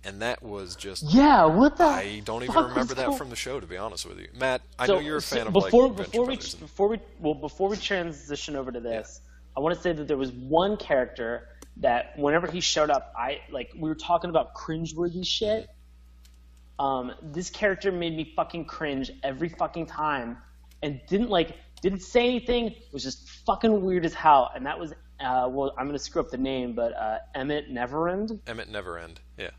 And that was just... Yeah, what the I don't even fuck remember was that going- from the show, to be honest with you. Matt, I know you're a fan of like before Venture we Brothers and- before we transition over to this, I want to say that there was one character that whenever he showed up, we were talking about cringeworthy shit. This character made me fucking cringe every fucking time, and didn't say anything. Was just fucking weird as hell, and that was I'm gonna screw up the name, but Emmett Neverend. Emmett Neverend, yeah.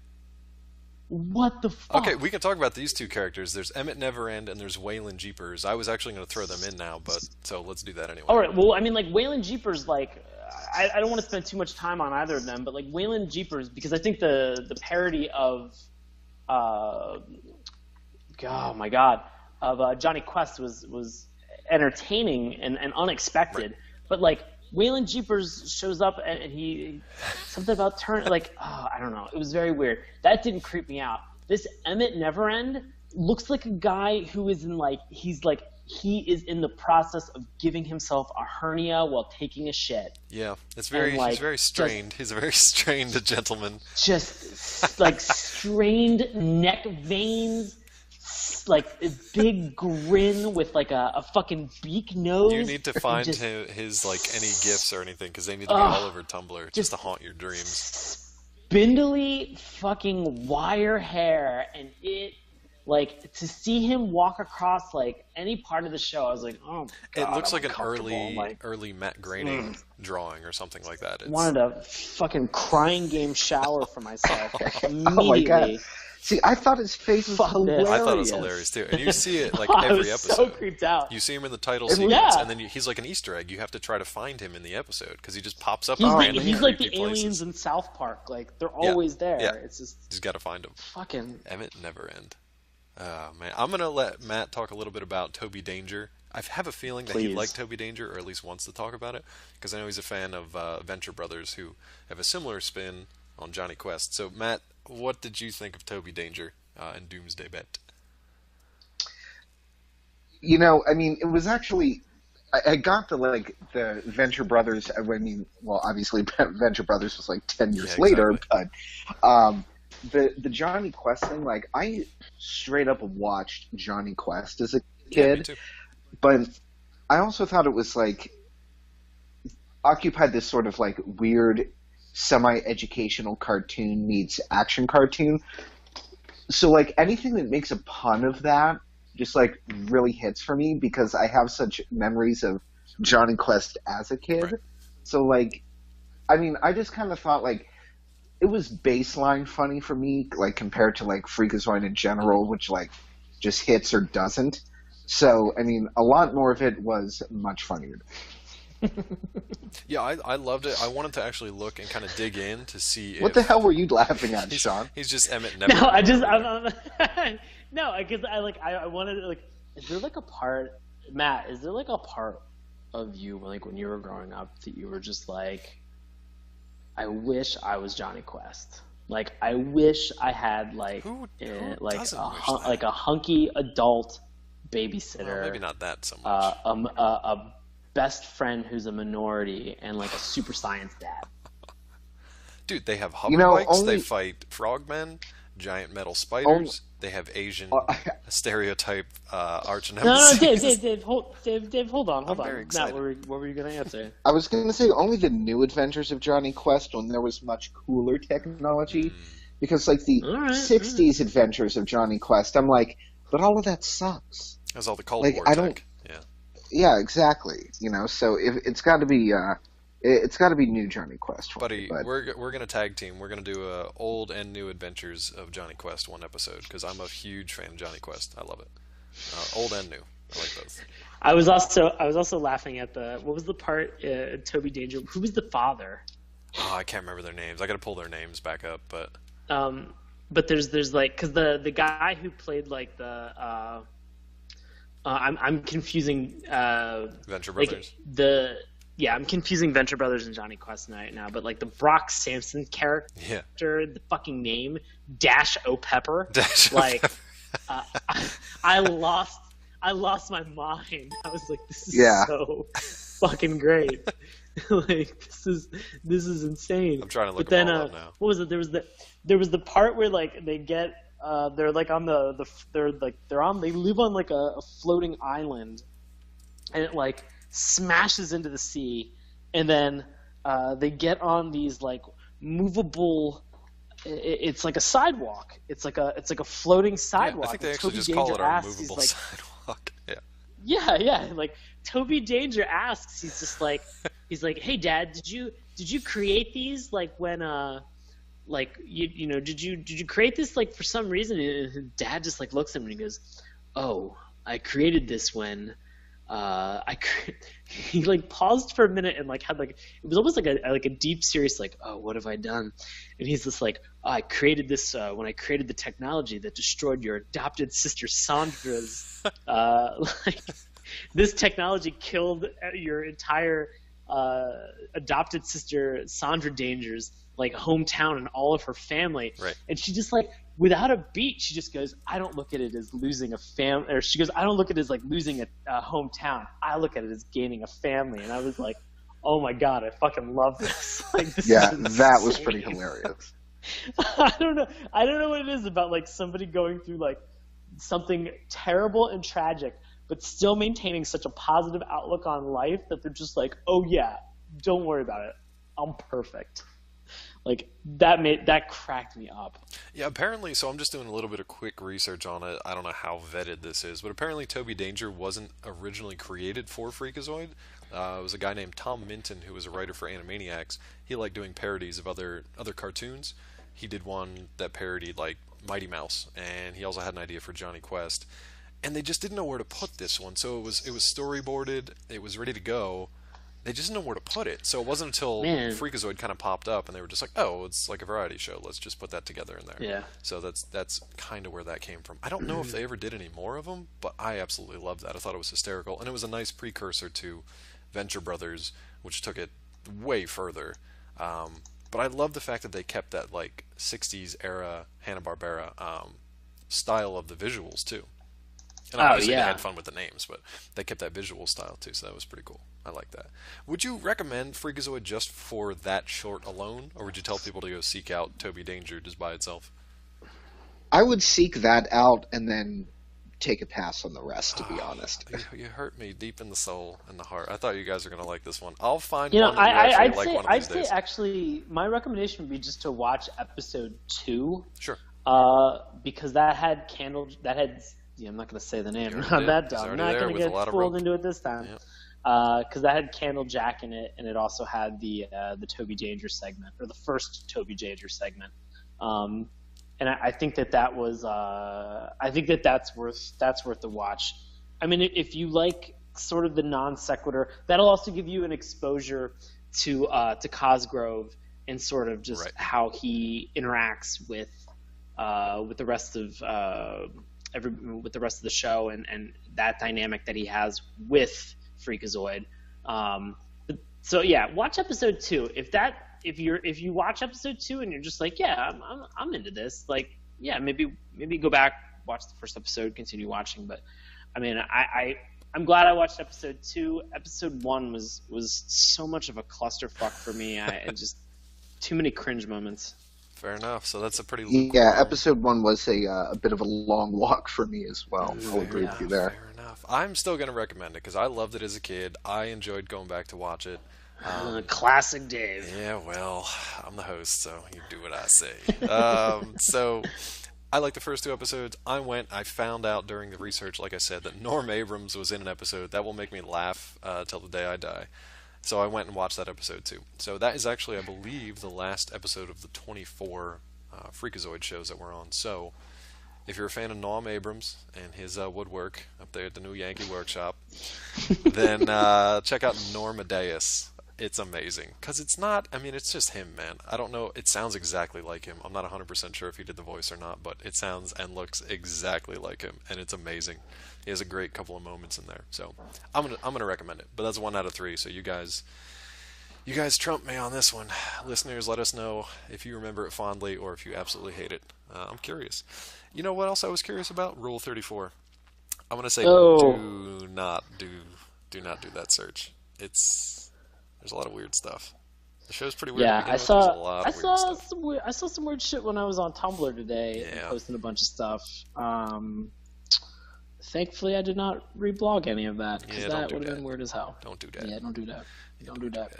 What the fuck? Okay, we can talk about these two characters. There's Emmett Neverend and there's Waylon Jeepers. I was actually going to throw them in now, but so let's do that anyway. All right. Well, I mean, like Waylon Jeepers, like I don't want to spend too much time on either of them, but like Waylon Jeepers, because I think the parody of, oh my god, of Johnny Quest was entertaining and unexpected, Right. but like Waylon Jeepers shows up and he something about I don't know. It was very weird. That didn't creep me out. This Emmett Neverend looks like a guy who is he is in the process of giving himself a hernia while taking a shit. Yeah, it's like, he's very strained. He's a very strained gentleman. Just like strained neck veins, like a big grin with like a fucking beak nose. You need to find just his like any gifs or anything because they need to be all over Tumblr just to haunt your dreams. spindly fucking wire hair, and it like to see him walk across like any part of the show, I was like, oh my god, It looks I'm like an uncomfortable. Like, early Matt Groening drawing or something like that. It's, wanted a fucking crying game shower for myself like, Oh my immediately. god. See, I thought his face was Fuck this. hilarious. I thought it was hilarious too, and you see it like I every was episode. so creeped out. You see him in the title Yeah. sequence, and then he's like an Easter egg. You have to try to find him in the episode because he just pops up. He's in like, random he's like the creepy aliens places. in South Park. Like they're always there. Yeah. It's just He's got to find him. fucking. Emmett Neverend. Oh man, I'm gonna let Matt talk a little bit about Toby Danger. I have a feeling that he Please. liked Toby Danger, or at least wants to talk about it, because I know he's a fan of Venture Brothers, who have a similar spin on Johnny Quest. So Matt, what did you think of Toby Danger in Doomsday Bet? You know, I mean, it was actually. I got the Venture Brothers. I mean, well, obviously Venture Brothers was like 10 years Yeah, later, exactly. but the Johnny Quest thing, like I straight up watched Johnny Quest as a Yeah, me kid, too. but I also thought it was like occupied this sort of like weird semi-educational cartoon meets action cartoon. So like anything that makes a pun of that just like really hits for me because I have such memories of Johnny Quest as a kid. Right. So like, I mean, I just kind of thought like it was baseline funny for me, like compared to like Freakazoid in general, which like just hits or doesn't. So, I mean, a lot more of it was much funnier. Yeah, I loved it. I wanted to actually look and kind of dig in to see What if the hell were you laughing at, he's, Sean? he's just Emmett never. No, I just no, because I wanted like, is there like a part, Matt? Is there like a part of you like when you were growing up that you were just like, I wish I was Johnny Quest. Like I wish I had like Who like doesn't a wish that? like a hunky adult babysitter. Well, maybe not that so much. A best friend who's a minority and like a super science dad. Dude, they have hover You know, bikes. only- They fight frogmen, giant metal spiders. They have Asian stereotype arch No, nemesis. Dave, hold on. I'm very Matt, excited. what were you going to answer? I was going to say only the new adventures of Johnny Quest when there was much cooler technology. Because, like, the All right, 60s adventures of Johnny Quest, I'm like, but all of that sucks. Has all the Cold Like, War I tech. don't- Yeah. Yeah, exactly. You know, so it's got to be new Johnny Quest. For Buddy, me, but we're gonna tag team. We're gonna do old and new adventures of Johnny Quest one episode because I'm a huge fan of Johnny Quest. I love it. Old and new. I like both. I was also laughing at what was the part Toby Danger? Who was the father? Oh, I can't remember their names. I gotta pull their names back up, but But there's like because the guy who played like the I'm confusing Venture like Brothers. I'm confusing Venture Brothers and Johnny Quest now, but like the Brock Sampson character, Yeah. the fucking name Dash O Pepper, Dash O like I lost my mind. I was like, this is so fucking great. Like this is insane. I'm trying to look but then them all up now. what was it? There was the part where like they get they're like on they live on like a floating island, and it like smashes into the sea, and then they get on these like movable. It's like a sidewalk. It's like a floating sidewalk. Yeah, I think they and actually Toby just call Danger it our asks, movable he's like, sidewalk. Yeah. yeah. Like Toby Danger asks, he's just like, he's like, hey Dad, did you create these like when like you know did you create this like for some reason? And Dad just like looks at him and he goes, oh, I created this when he like paused for a minute and like had like it was almost like a deep serious like, oh, what have I done? And he's just like, oh, I created this when I created the technology that destroyed your adopted sister Sandra's like this technology killed your entire adopted sister Sandra Danger's like hometown and all of her family. Right. And she just like without a beat, she just goes, I don't look at it as losing a family, or she goes, I don't look at it as like losing a hometown. I look at it as gaining a family. And I was like, oh my God, I fucking love this. Like, this yeah, is that was insane. pretty hilarious. I don't know what it is about like somebody going through like something terrible and tragic, but still maintaining such a positive outlook on life that they're just like, oh yeah, don't worry about it. I'm perfect. Like that cracked me up. Yeah, apparently, so I'm just doing a little bit of quick research on it. I don't know how vetted this is, but apparently Toby Danger wasn't originally created for Freakazoid. It was a guy named Tom Minton who was a writer for Animaniacs. He liked doing parodies of other cartoons. He did one that parodied like Mighty Mouse, and he also had an idea for Johnny Quest. And they just didn't know where to put this one, so it was storyboarded. It was ready to go. They just didn't know where to put it. So it wasn't until Freakazoid kind of popped up, and they were just like, "Oh, it's like a variety show. Let's just put that together in there." Yeah. So that's kind of where that came from. I don't know if they ever did any more of them, but I absolutely loved that. I thought it was hysterical, and it was a nice precursor to Venture Brothers, which took it way further. But I love the fact that they kept that like '60s era Hanna-Barbera style of the visuals too. And obviously they had fun with the names, but they kept that visual style too, so that was pretty cool. I like that. Would you recommend Freakazoid just for that short alone, or would you tell people to go seek out Toby Danger just by itself? I would seek that out and then take a pass on the rest, to be honest. You hurt me deep in the soul and the heart. I thought you guys were going to like this one. I'll find one that you actually like one of I'd these say days. Actually, my recommendation would be just to watch episode 2. Sure. Because that had I'm not going to say the name. You already I'm did. that It's dumb. I'm already not there going to with a get lot of fooled rope. into it this time. Yep. Because that had Candle Jack in it, and it also had the Toby Danger segment, or the first Toby Danger segment. I think that was I think that's worth the watch. I mean, if you like sort of the non sequitur, that'll also give you an exposure to Cosgrove and sort of just Right. how he interacts with the rest of with the rest of the show and that dynamic that he has with Freakazoid. So yeah, watch episode 2. If you watch episode 2 and you're just like, yeah, I'm into this, like, yeah, maybe go back, watch the first episode, continue watching. But I mean, I'm glad I watched episode 2. Episode 1 was so much of a clusterfuck for me. I just too many cringe moments. Fair enough. So that's a pretty Yeah, episode 1 was a bit of a long walk for me as well. I'll agree with you there. Fair enough. I'm still going to recommend it because I loved it as a kid. I enjoyed going back to watch it. Classic Dave. Yeah, well, I'm the host, so you do what I say. So I liked the first 2 episodes. I found out during the research, like I said, that Norm Abrams was in an episode. That will make me laugh till the day I die. So I went and watched that episode too. So that is actually, I believe, the last episode of the 24 Freakazoid shows that we're on. So if you're a fan of Norm Abrams and his woodwork up there at the new Yankee Workshop, then check out Norm Amadeus. It's amazing. Because it's not, I mean, it's just him, man. I don't know, it sounds exactly like him. I'm not 100% sure if he did the voice or not, but it sounds and looks exactly like him, and it's amazing. He has a great couple of moments in there. So I'm gonna recommend it. But that's 1 out of 3, so you guys trump me on this one. Listeners, let us know if you remember it fondly or if you absolutely hate it. I'm curious. You know what else I was curious about? Rule 34. I'm gonna say do not do that search. There's a lot of weird stuff. The show's pretty weird. Yeah, I saw some weird shit when I was on Tumblr today, Yeah. posting a bunch of stuff. Thankfully, I did not reblog any of that because Yeah, that would have been weird as hell. Don't do that. Yeah, don't do that. Don't do that.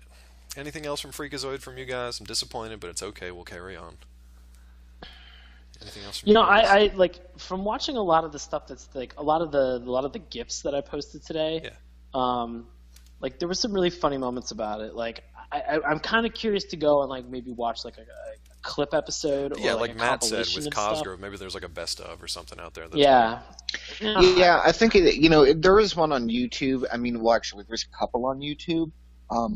Anything else from Freakazoid from you guys? I'm disappointed, but it's okay. We'll carry on. Anything else from You know, guys? I like from watching a lot of the stuff that's like a lot of the GIFs that I posted today. Yeah. Like there were some really funny moments about it. Like I'm kind of curious to go and like maybe watch like a clip episode. Yeah, or, like a Matt said compilation with and stuff. Cosgrove, maybe there's like a best of or something out there. That's Yeah. Yeah, I think there is one on YouTube. I mean, well, actually, there's a couple on YouTube. I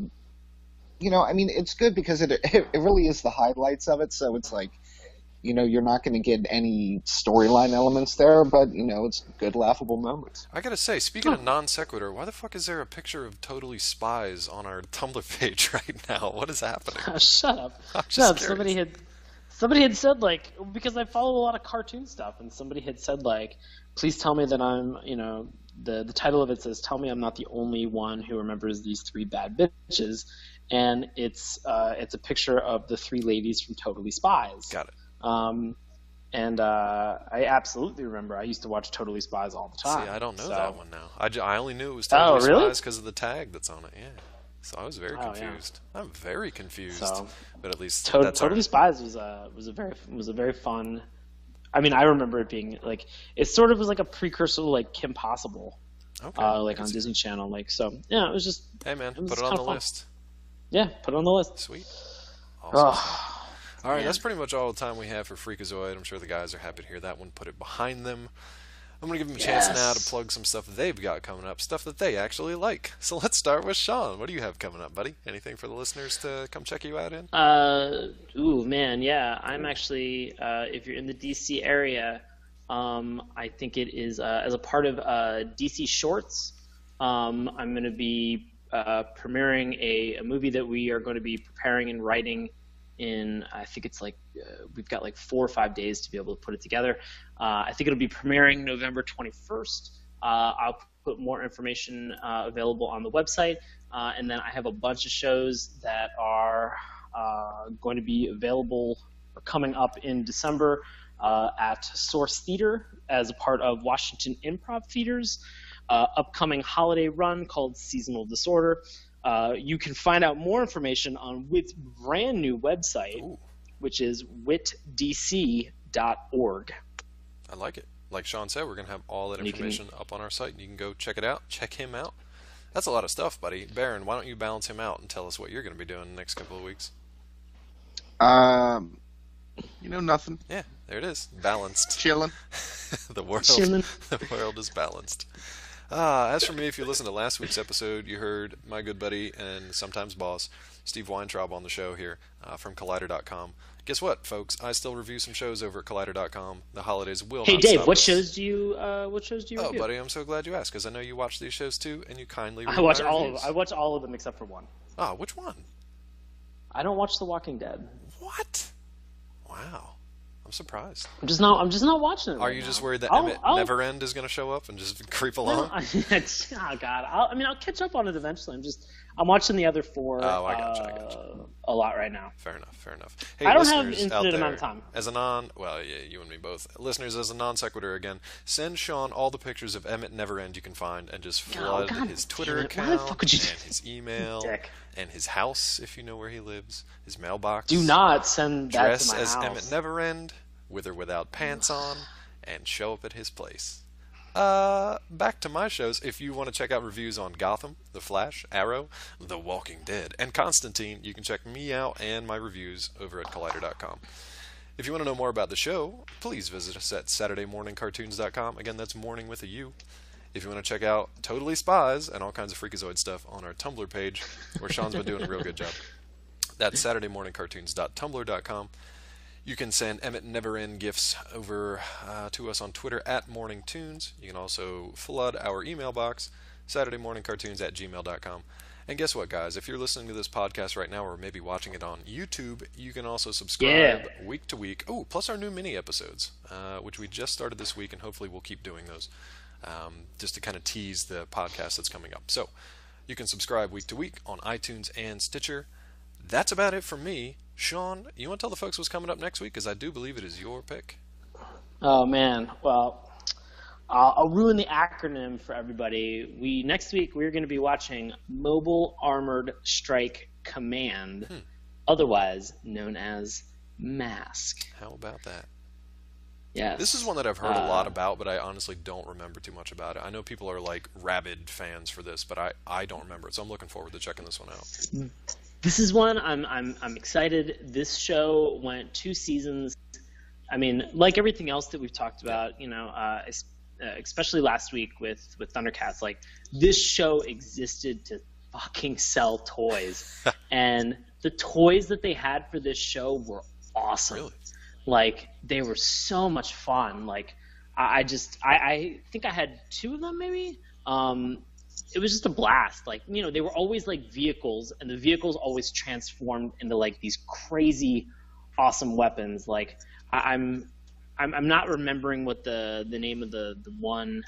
mean, it's good because it really is the highlights of it. So it's like, you're not going to get any storyline elements there, but it's good, laughable moments. I gotta say, speaking of non sequitur, why the fuck is there a picture of Totally Spies on our Tumblr page right now? What is happening? Shut up. I'm just No, curious. somebody had said like because I follow a lot of cartoon stuff, and somebody had said like, please tell me that I'm the title of it says tell me I'm not the only one who remembers these 3 bad bitches, and it's a picture of the 3 ladies from Totally Spies. Got it. I absolutely remember. I used to watch Totally Spies all the time. See, I don't know so. that one now. I only knew it was Totally really? Spies because of the tag that's on it. Yeah. So I was very confused. Yeah. I'm very confused. So, but at least Totally Spies was a very fun. I mean, I remember it being like it sort of was like a precursor to like Kim Possible, okay. like on Disney Channel. Like so, yeah, it was just. Hey man, was put it on the fun. list. Yeah, put it on the list. Sweet. Awesome. All right, man. that's pretty much all the time we have for Freakazoid. I'm sure the guys are happy to hear that one. Put it behind them. I'm going to give them a chance now to plug some stuff that they've got coming up, stuff that they actually like. So let's start with Sean. What do you have coming up, buddy? Anything for the listeners to come check you out in? Ooh, man, yeah. I'm actually, if you're in the DC area, I think it is as a part of DC Shorts. I'm going to be premiering a movie that we are going to be preparing and writing in, I think it's like, we've got like 4 or 5 days to be able to put it together. I think it'll be premiering November 21st. I'll put more information available on the website. And then I have a bunch of shows that are going to be available or coming up in December at Source Theater as a part of Washington Improv Theater's upcoming holiday run called Seasonal Disorder. You can find out more information on WIT's brand new website, which is witdc.org. I like it. Like Sean said, we're going to have all that information up on our site, and you can go check it out, check him out. That's a lot of stuff, buddy. Baron, why don't you balance him out and tell us what you're going to be doing the next couple of weeks? You Nothing. Yeah, there it is. Balanced. Chilling. The world, Chilling. the world is balanced. As for me, if you listened to last week's episode, you heard my good buddy and sometimes boss, Steve Weintraub, on the show here from Collider.com. Guess what, folks? I still review some shows over at Collider.com. The holidays will Hey not Dave, stop what us. shows do you Oh, review? buddy, I'm so glad you asked, because I know you watch these shows too, and you kindly read I watch my all of reviews. them. I watch all of them except for one. Oh, which one? I don't watch The Walking Dead. What? Wow. I'm surprised. I'm just not watching it. Are right you now. just worried that I'll- Emmett I'll- Neverend is going to show up and just creep No, along? oh God! I'll catch up on it eventually. I'm watching the other four. Oh, I gotcha. A lot right now. Fair enough. Hey, I don't have listeners out infinite there, amount of time. As a you and me both. Listeners, as a non sequitur again, send Sean all the pictures of Emmett Neverend you can find and just flood God his damn Twitter it. Why account the fuck would you do and his email Dick. and his house if you know where he lives, his mailbox. Do not send that dress to my as house. Emmett Neverend, with or without pants on, and show up at his place. Back to my shows. If you want to check out reviews on Gotham, The Flash, Arrow, The Walking Dead, and Constantine, you can check me out and my reviews over at Collider.com. If you want to know more about the show, please visit us at SaturdayMorningCartoons.com. Again, that's morning with a U. If you want to check out Totally Spies and all kinds of Freakazoid stuff on our Tumblr page, where Sean's been doing a real good job, that's SaturdayMorningCartoons.tumblr.com. You can send Emmett Neverend gifts over to us on Twitter at MorningTunes. You can also flood our email box, SaturdayMorningCartoons@gmail.com. And guess what, guys? If you're listening to this podcast right now or maybe watching it on YouTube, you can also subscribe week to week. Oh, plus our new mini episodes, which we just started this week, and hopefully we'll keep doing those just to kind of tease the podcast that's coming up. So you can subscribe week to week on iTunes and Stitcher. That's about it from me. Sean, you want to tell the folks what's coming up next week? Because I do believe it is your pick. Oh man, well, I'll ruin the acronym for everybody. Next week we're going to be watching Mobile Armored Strike Command, otherwise known as Mask. How about that? Yes. This is one that I've heard a lot about, but I honestly don't remember too much about it. I know people are like rabid fans for this, but I don't remember it, so I'm looking forward to checking this one out. This is one I'm excited. This show went 2 seasons. I mean, like everything else that we've talked about, especially last week with Thundercats, like this show existed to fucking sell toys, and the toys that they had for this show were awesome. Really? Like they were so much fun. Like I think I had 2 of them maybe. It was just a blast. Like, they were always like vehicles, and the vehicles always transformed into like these crazy, awesome weapons. Like, I'm not remembering what the name of the one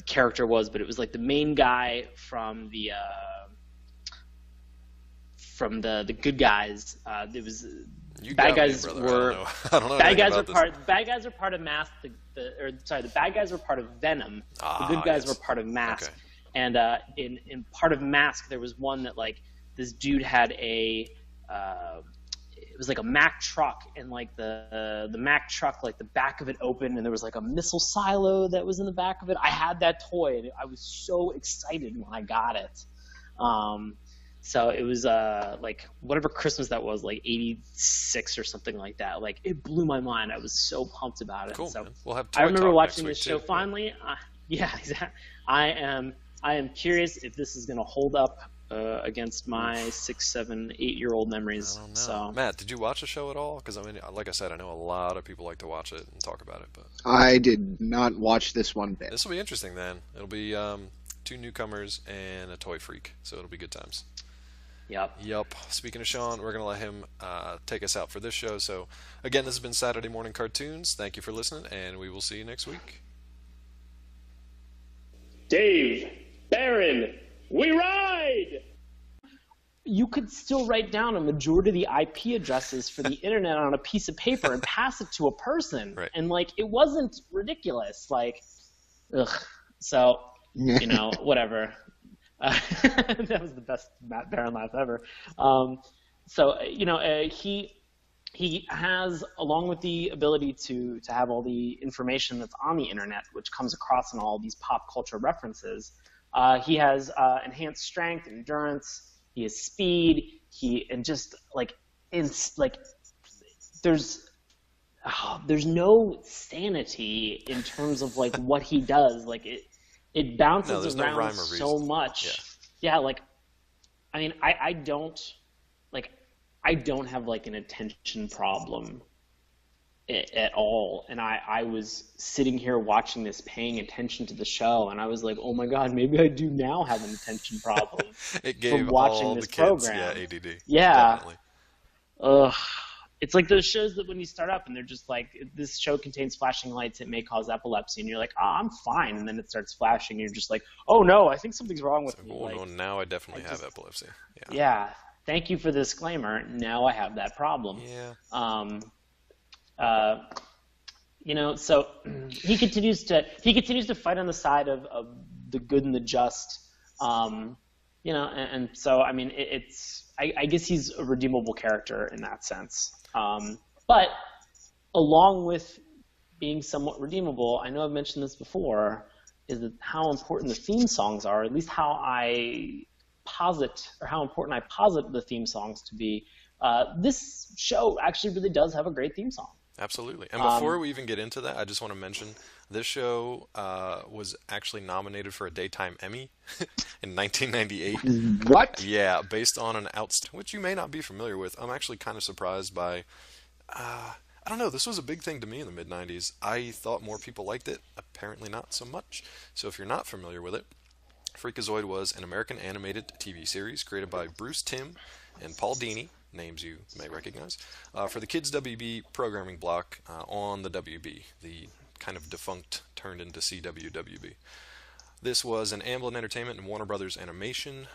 character was, but it was like the main guy from the good guys. It was You bad got guys me, brother. were I don't know bad anything guys are about this. bad guys are part of Mask. The bad guys were part of Venom. The good guys yes. were part of Mask. Okay. And in part of Mask, there was one that like this dude had it was like a Mack truck, and like the Mack truck, like the back of it opened, and there was like a missile silo that was in the back of it. I had that toy, and I was so excited when I got it. So it was like whatever Christmas that was, like 86 or something like that. Like it blew my mind. I was so pumped about it. Cool, so man. We'll have toy I remember talk watching next this week, show too. finally. Yeah, exactly. I am curious if this is going to hold up against my 6, 7, 8-year-old memories. I don't know. So Matt, did you watch the show at all? Because I mean, like I said, I know a lot of people like to watch it and talk about it, but I did not watch this one bit. this will be interesting. Then it'll be 2 newcomers and a toy freak, so it'll be good times. Yep. Speaking of Sean, we're going to let him take us out for this show. So, again, this has been Saturday Morning Cartoons. Thank you for listening, and we will see you next week. Dave, Baron, we ride! You could still write down a majority of the IP addresses for the internet on a piece of paper and pass it to a person. Right. And, like, it wasn't ridiculous. Like, ugh. So, whatever. That was the best Matt Baron laugh ever. He has, along with the ability to have all the information that's on the internet, which comes across in all these pop culture references, he has enhanced strength, endurance. He has speed. There's there's no sanity in terms of like what he does. Like it bounces there's no around rhyme or so reason. much. Yeah, like I mean, I don't like I don't have like an attention problem at all. And I was sitting here watching this, paying attention to the show, and I was like, oh my God, maybe I do now have an attention problem It gave from watching all this the kids, program. yeah, ADD. Yeah. Definitely. Ugh. It's like those shows that when you start up and they're just like, this show contains flashing lights, it may cause epilepsy, and you're like, oh, I'm fine, and then it starts flashing, and you're just like, oh no, I think something's wrong with me. Oh, Like, no, now I definitely have epilepsy. Yeah. yeah, thank you for the disclaimer. Now I have that problem. Yeah. You know, so he continues to fight on the side of the good and the just. You know, and so I mean, I guess he's a redeemable character in that sense. But along with being somewhat redeemable, I know I've mentioned this before, is that how important the theme songs are, at least how important I posit the theme songs to be. This show actually really does have a great theme song. Absolutely. And before we even get into that, I just want to mention this show was actually nominated for a Daytime Emmy in 1998. What? Yeah, based on an which you may not be familiar with. I'm actually kind of surprised by, I don't know, this was a big thing to me in the mid-90s. I thought more people liked it. Apparently not so much. So if you're not familiar with it, Freakazoid was an American animated TV series created by Bruce Timm and Paul Dini, names you may recognize, for the Kids WB programming block on the WB, the kind of defunct turned into CWWB. This was an Amblin Entertainment and Warner Brothers Animation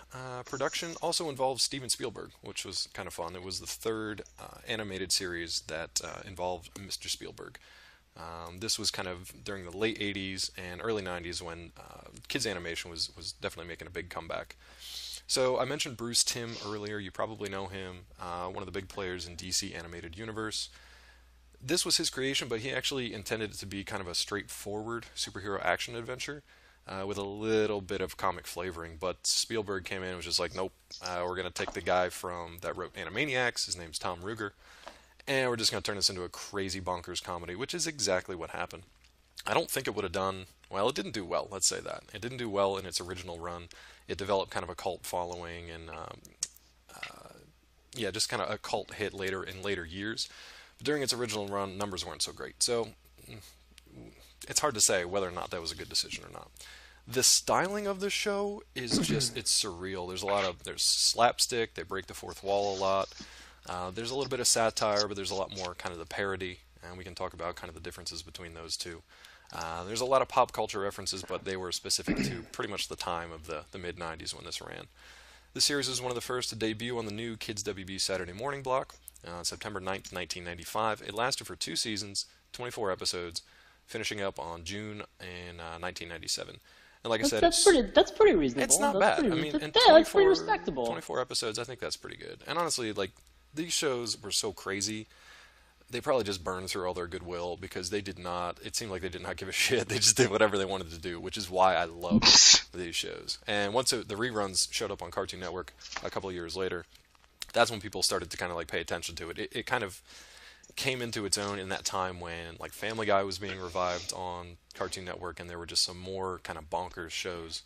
production. Also involved Steven Spielberg, which was kind of fun. It was the third animated series that involved Mr. Spielberg. This was kind of during the late 80s and early 90s when kids animation was definitely making a big comeback. So I mentioned Bruce Timm earlier. You probably know him, one of the big players in DC Animated Universe. This was his creation, but he actually intended it to be kind of a straightforward superhero action adventure with a little bit of comic flavoring. But Spielberg came in and was just like, nope, we're going to take the guy that wrote Animaniacs. His name's Tom Ruegger. And we're just going to turn this into a crazy bonkers comedy, which is exactly what happened. I don't think it would have done, well, it didn't do well, let's say that. It didn't do well in its original run. It developed kind of a cult following and, just kind of a cult hit in later years. But during its original run, numbers weren't so great. So it's hard to say whether or not that was a good decision or not. The styling of the show is just, it's surreal. There's slapstick, they break the fourth wall a lot. There's a little bit of satire, but there's a lot more kind of the parody, and we can talk about kind of the differences between those two. There's a lot of pop culture references, but they were specific to pretty much the time of the mid-90s when this ran. The series was one of the first to debut on the new Kids WB Saturday morning block on September 9th, 1995. It lasted for 2 seasons, 24 episodes, finishing up on June in 1997. And like I said, that's pretty reasonable. It's not that's bad. Pretty, that's pretty respectable. 24 episodes, I think that's pretty good. And honestly, like, these shows were so crazy, they probably just burned through all their goodwill because it seemed like they did not give a shit. They just did whatever they wanted to do, which is why I love these shows. And once the reruns showed up on Cartoon Network a couple of years later, that's when people started to kind of like pay attention to it. It kind of came into its own in that time when like Family Guy was being revived on Cartoon Network, and there were just some more kind of bonkers shows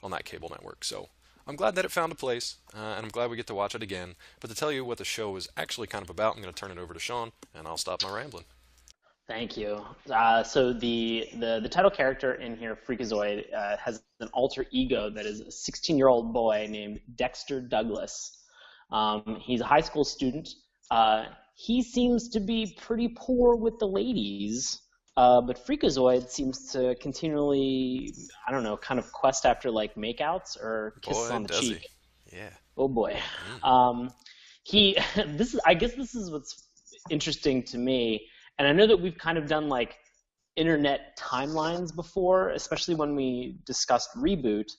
on that cable network. So I'm glad that it found a place, and I'm glad we get to watch it again. But to tell you what the show is actually kind of about, I'm going to turn it over to Sean, and I'll stop my rambling. Thank you. So the title character in here, Freakazoid, has an alter ego that is a 16-year-old boy named Dexter Douglas. He's a high school student. He seems to be pretty poor with the ladies, but Freakazoid seems to continually, I don't know, kind of quest after like makeouts or kisses on the cheek. Yeah. Oh boy. I guess this is what's interesting to me, and I know that we've kind of done like internet timelines before, especially when we discussed Reboot.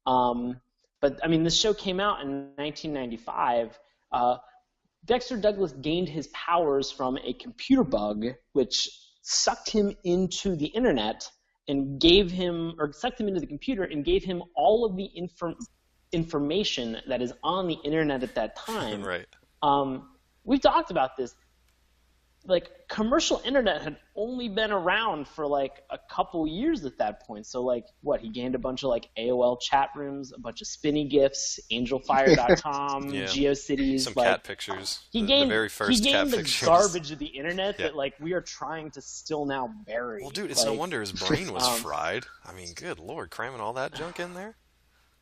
But I mean, this show came out in 1995. Dexter Douglas gained his powers from a computer bug, which sucked him into the internet and sucked him into the computer and gave him all of the information that is on the internet at that time. Right. We've talked about this. like commercial internet had only been around for like a couple years at that point. So like what, he gained a bunch of like AOL chat rooms, a bunch of spinny gifs, angelfire.com, Yeah. GeoCities, Some like cat pictures. he The gained very first he cat gained the pictures. garbage of the internet Yeah. that like we are trying to still now bury. Well, dude, it's no Like, wonder his brain was fried. I mean, good lord, cramming all that junk in there.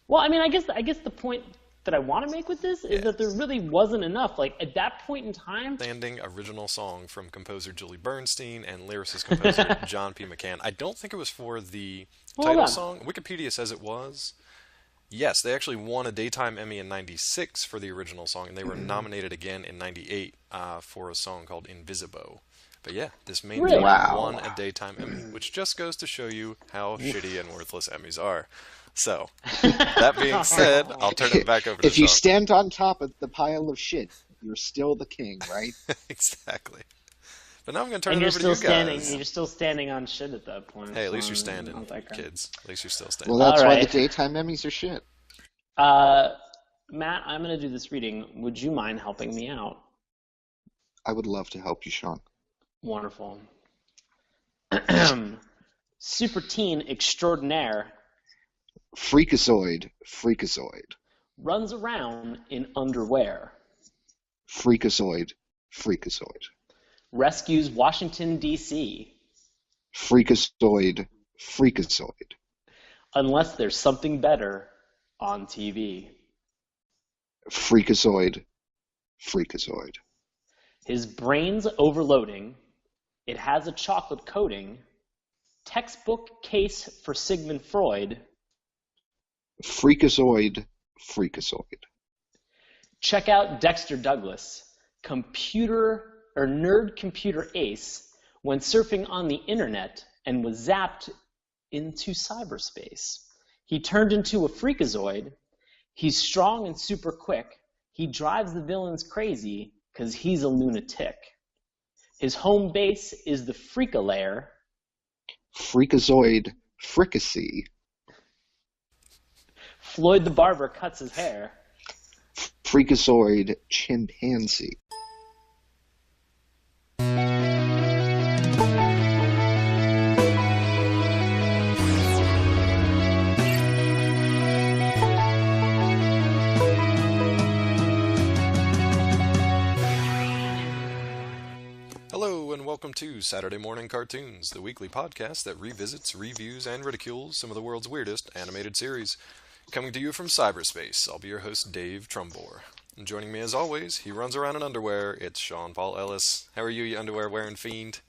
Well, I mean, I guess the point that I want to make with this is that there really wasn't enough. Like at that point in time, Standing original song from composer Julie Bernstein and lyricist composer John P. McCann. I don't think it was for the Hold title on. song. Wikipedia says it was. Yes, they actually won a Daytime Emmy in '96 for the original song, and they were nominated again in '98 for a song called Invisibo. But yeah, this main Really? theme Wow. won a Daytime Emmy, which just goes to show you how shitty and worthless Emmys are. So, that being said, I'll turn it back over to If you Sean. stand on top of the pile of shit, you're still the king, right? Exactly. But now I'm going to turn and it you're over to still you standing. guys. You're still standing on shit at that point. Hey, at least so you're standing, not that great. kids. At least you're still standing. Well, that's All why right. the daytime Emmys are shit. Matt, I'm going to do this reading. Would you mind helping me out? I would love to help you, Sean. Wonderful. Super teen extraordinaire Freakazoid, Freakazoid, runs around in underwear, Freakazoid, Freakazoid, rescues Washington, D.C., Freakazoid, Freakazoid, unless there's something better on TV. Freakazoid, Freakazoid, His brain's overloading. It has a chocolate coating. Textbook case for Sigmund Freud. Freakazoid, Freakazoid, Check out Dexter Douglas, nerd computer ace, when surfing on the internet and was zapped into cyberspace. He turned into a freakazoid. He's strong and super quick. He drives the villains crazy because he's a lunatic. His home base is the Freakalair. Freakazoid, Fricassee, Floyd the barber cuts his hair. Freakazoid, Chimpanzee. Hello, and welcome to Saturday Morning Cartoons, the weekly podcast that revisits, reviews, and ridicules some of the world's weirdest animated series. Coming to you from cyberspace, I'll be your host, Dave Trumbore. And joining me as always, he runs around in underwear, it's Sean Paul Ellis. How are you, you underwear-wearing fiend?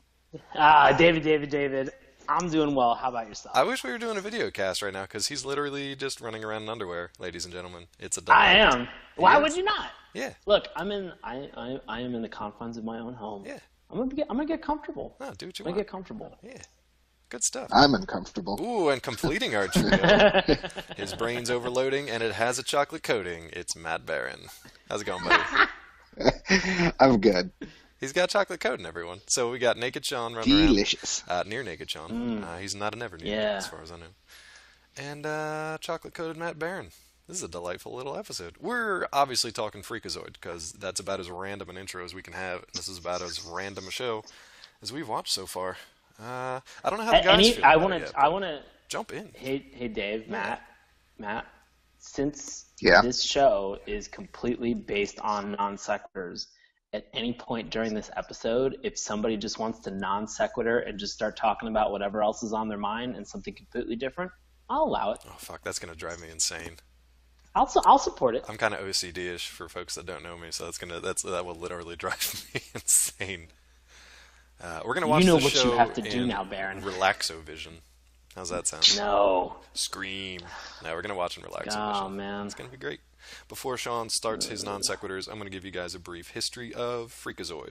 David. I'm doing well. How about yourself? I wish we were doing a video cast right now, because he's literally just running around in underwear, ladies and gentlemen. It's a delight. I am. Why Yes. would you not? Yeah. Look, I am in the confines of my own home. Yeah. I'm gonna get comfortable. No, do what you I'm gonna want. get comfortable. Yeah. Good stuff. I'm uncomfortable. Ooh, and completing our trio, his brain's overloading and it has a chocolate coating. It's Matt Barron. How's it going, buddy? I'm good. He's got chocolate coating, everyone. So we got Naked Sean running Delicious. around. Near Naked Sean. He's not an ever near, Yeah. as far as I know. And chocolate coated Matt Barron. This is a delightful little episode. We're obviously talking Freakazoid because that's about as random an intro as we can have. And this is about as random a show as we've watched so far. I don't know how the guys feel I about want it yet, to. I but want to. jump in. Hey, Dave, Matt. Since Yeah. this show is completely based on non sequiturs, at any point during this episode, if somebody just wants to non sequitur and just start talking about whatever else is on their mind and something completely different, I'll allow it. Oh fuck, that's gonna drive me insane. I'll support it. I'm kind of OCD-ish for folks that don't know me, so that will literally drive me insane. We're gonna watch You know the what you show have to do in now, Baron. Relaxovision. How's that sound? No. Scream. No, we're gonna watch in Relaxovision. Oh man. It's gonna be great. Before Sean starts his non sequiturs, I'm gonna give you guys a brief history of Freakazoid.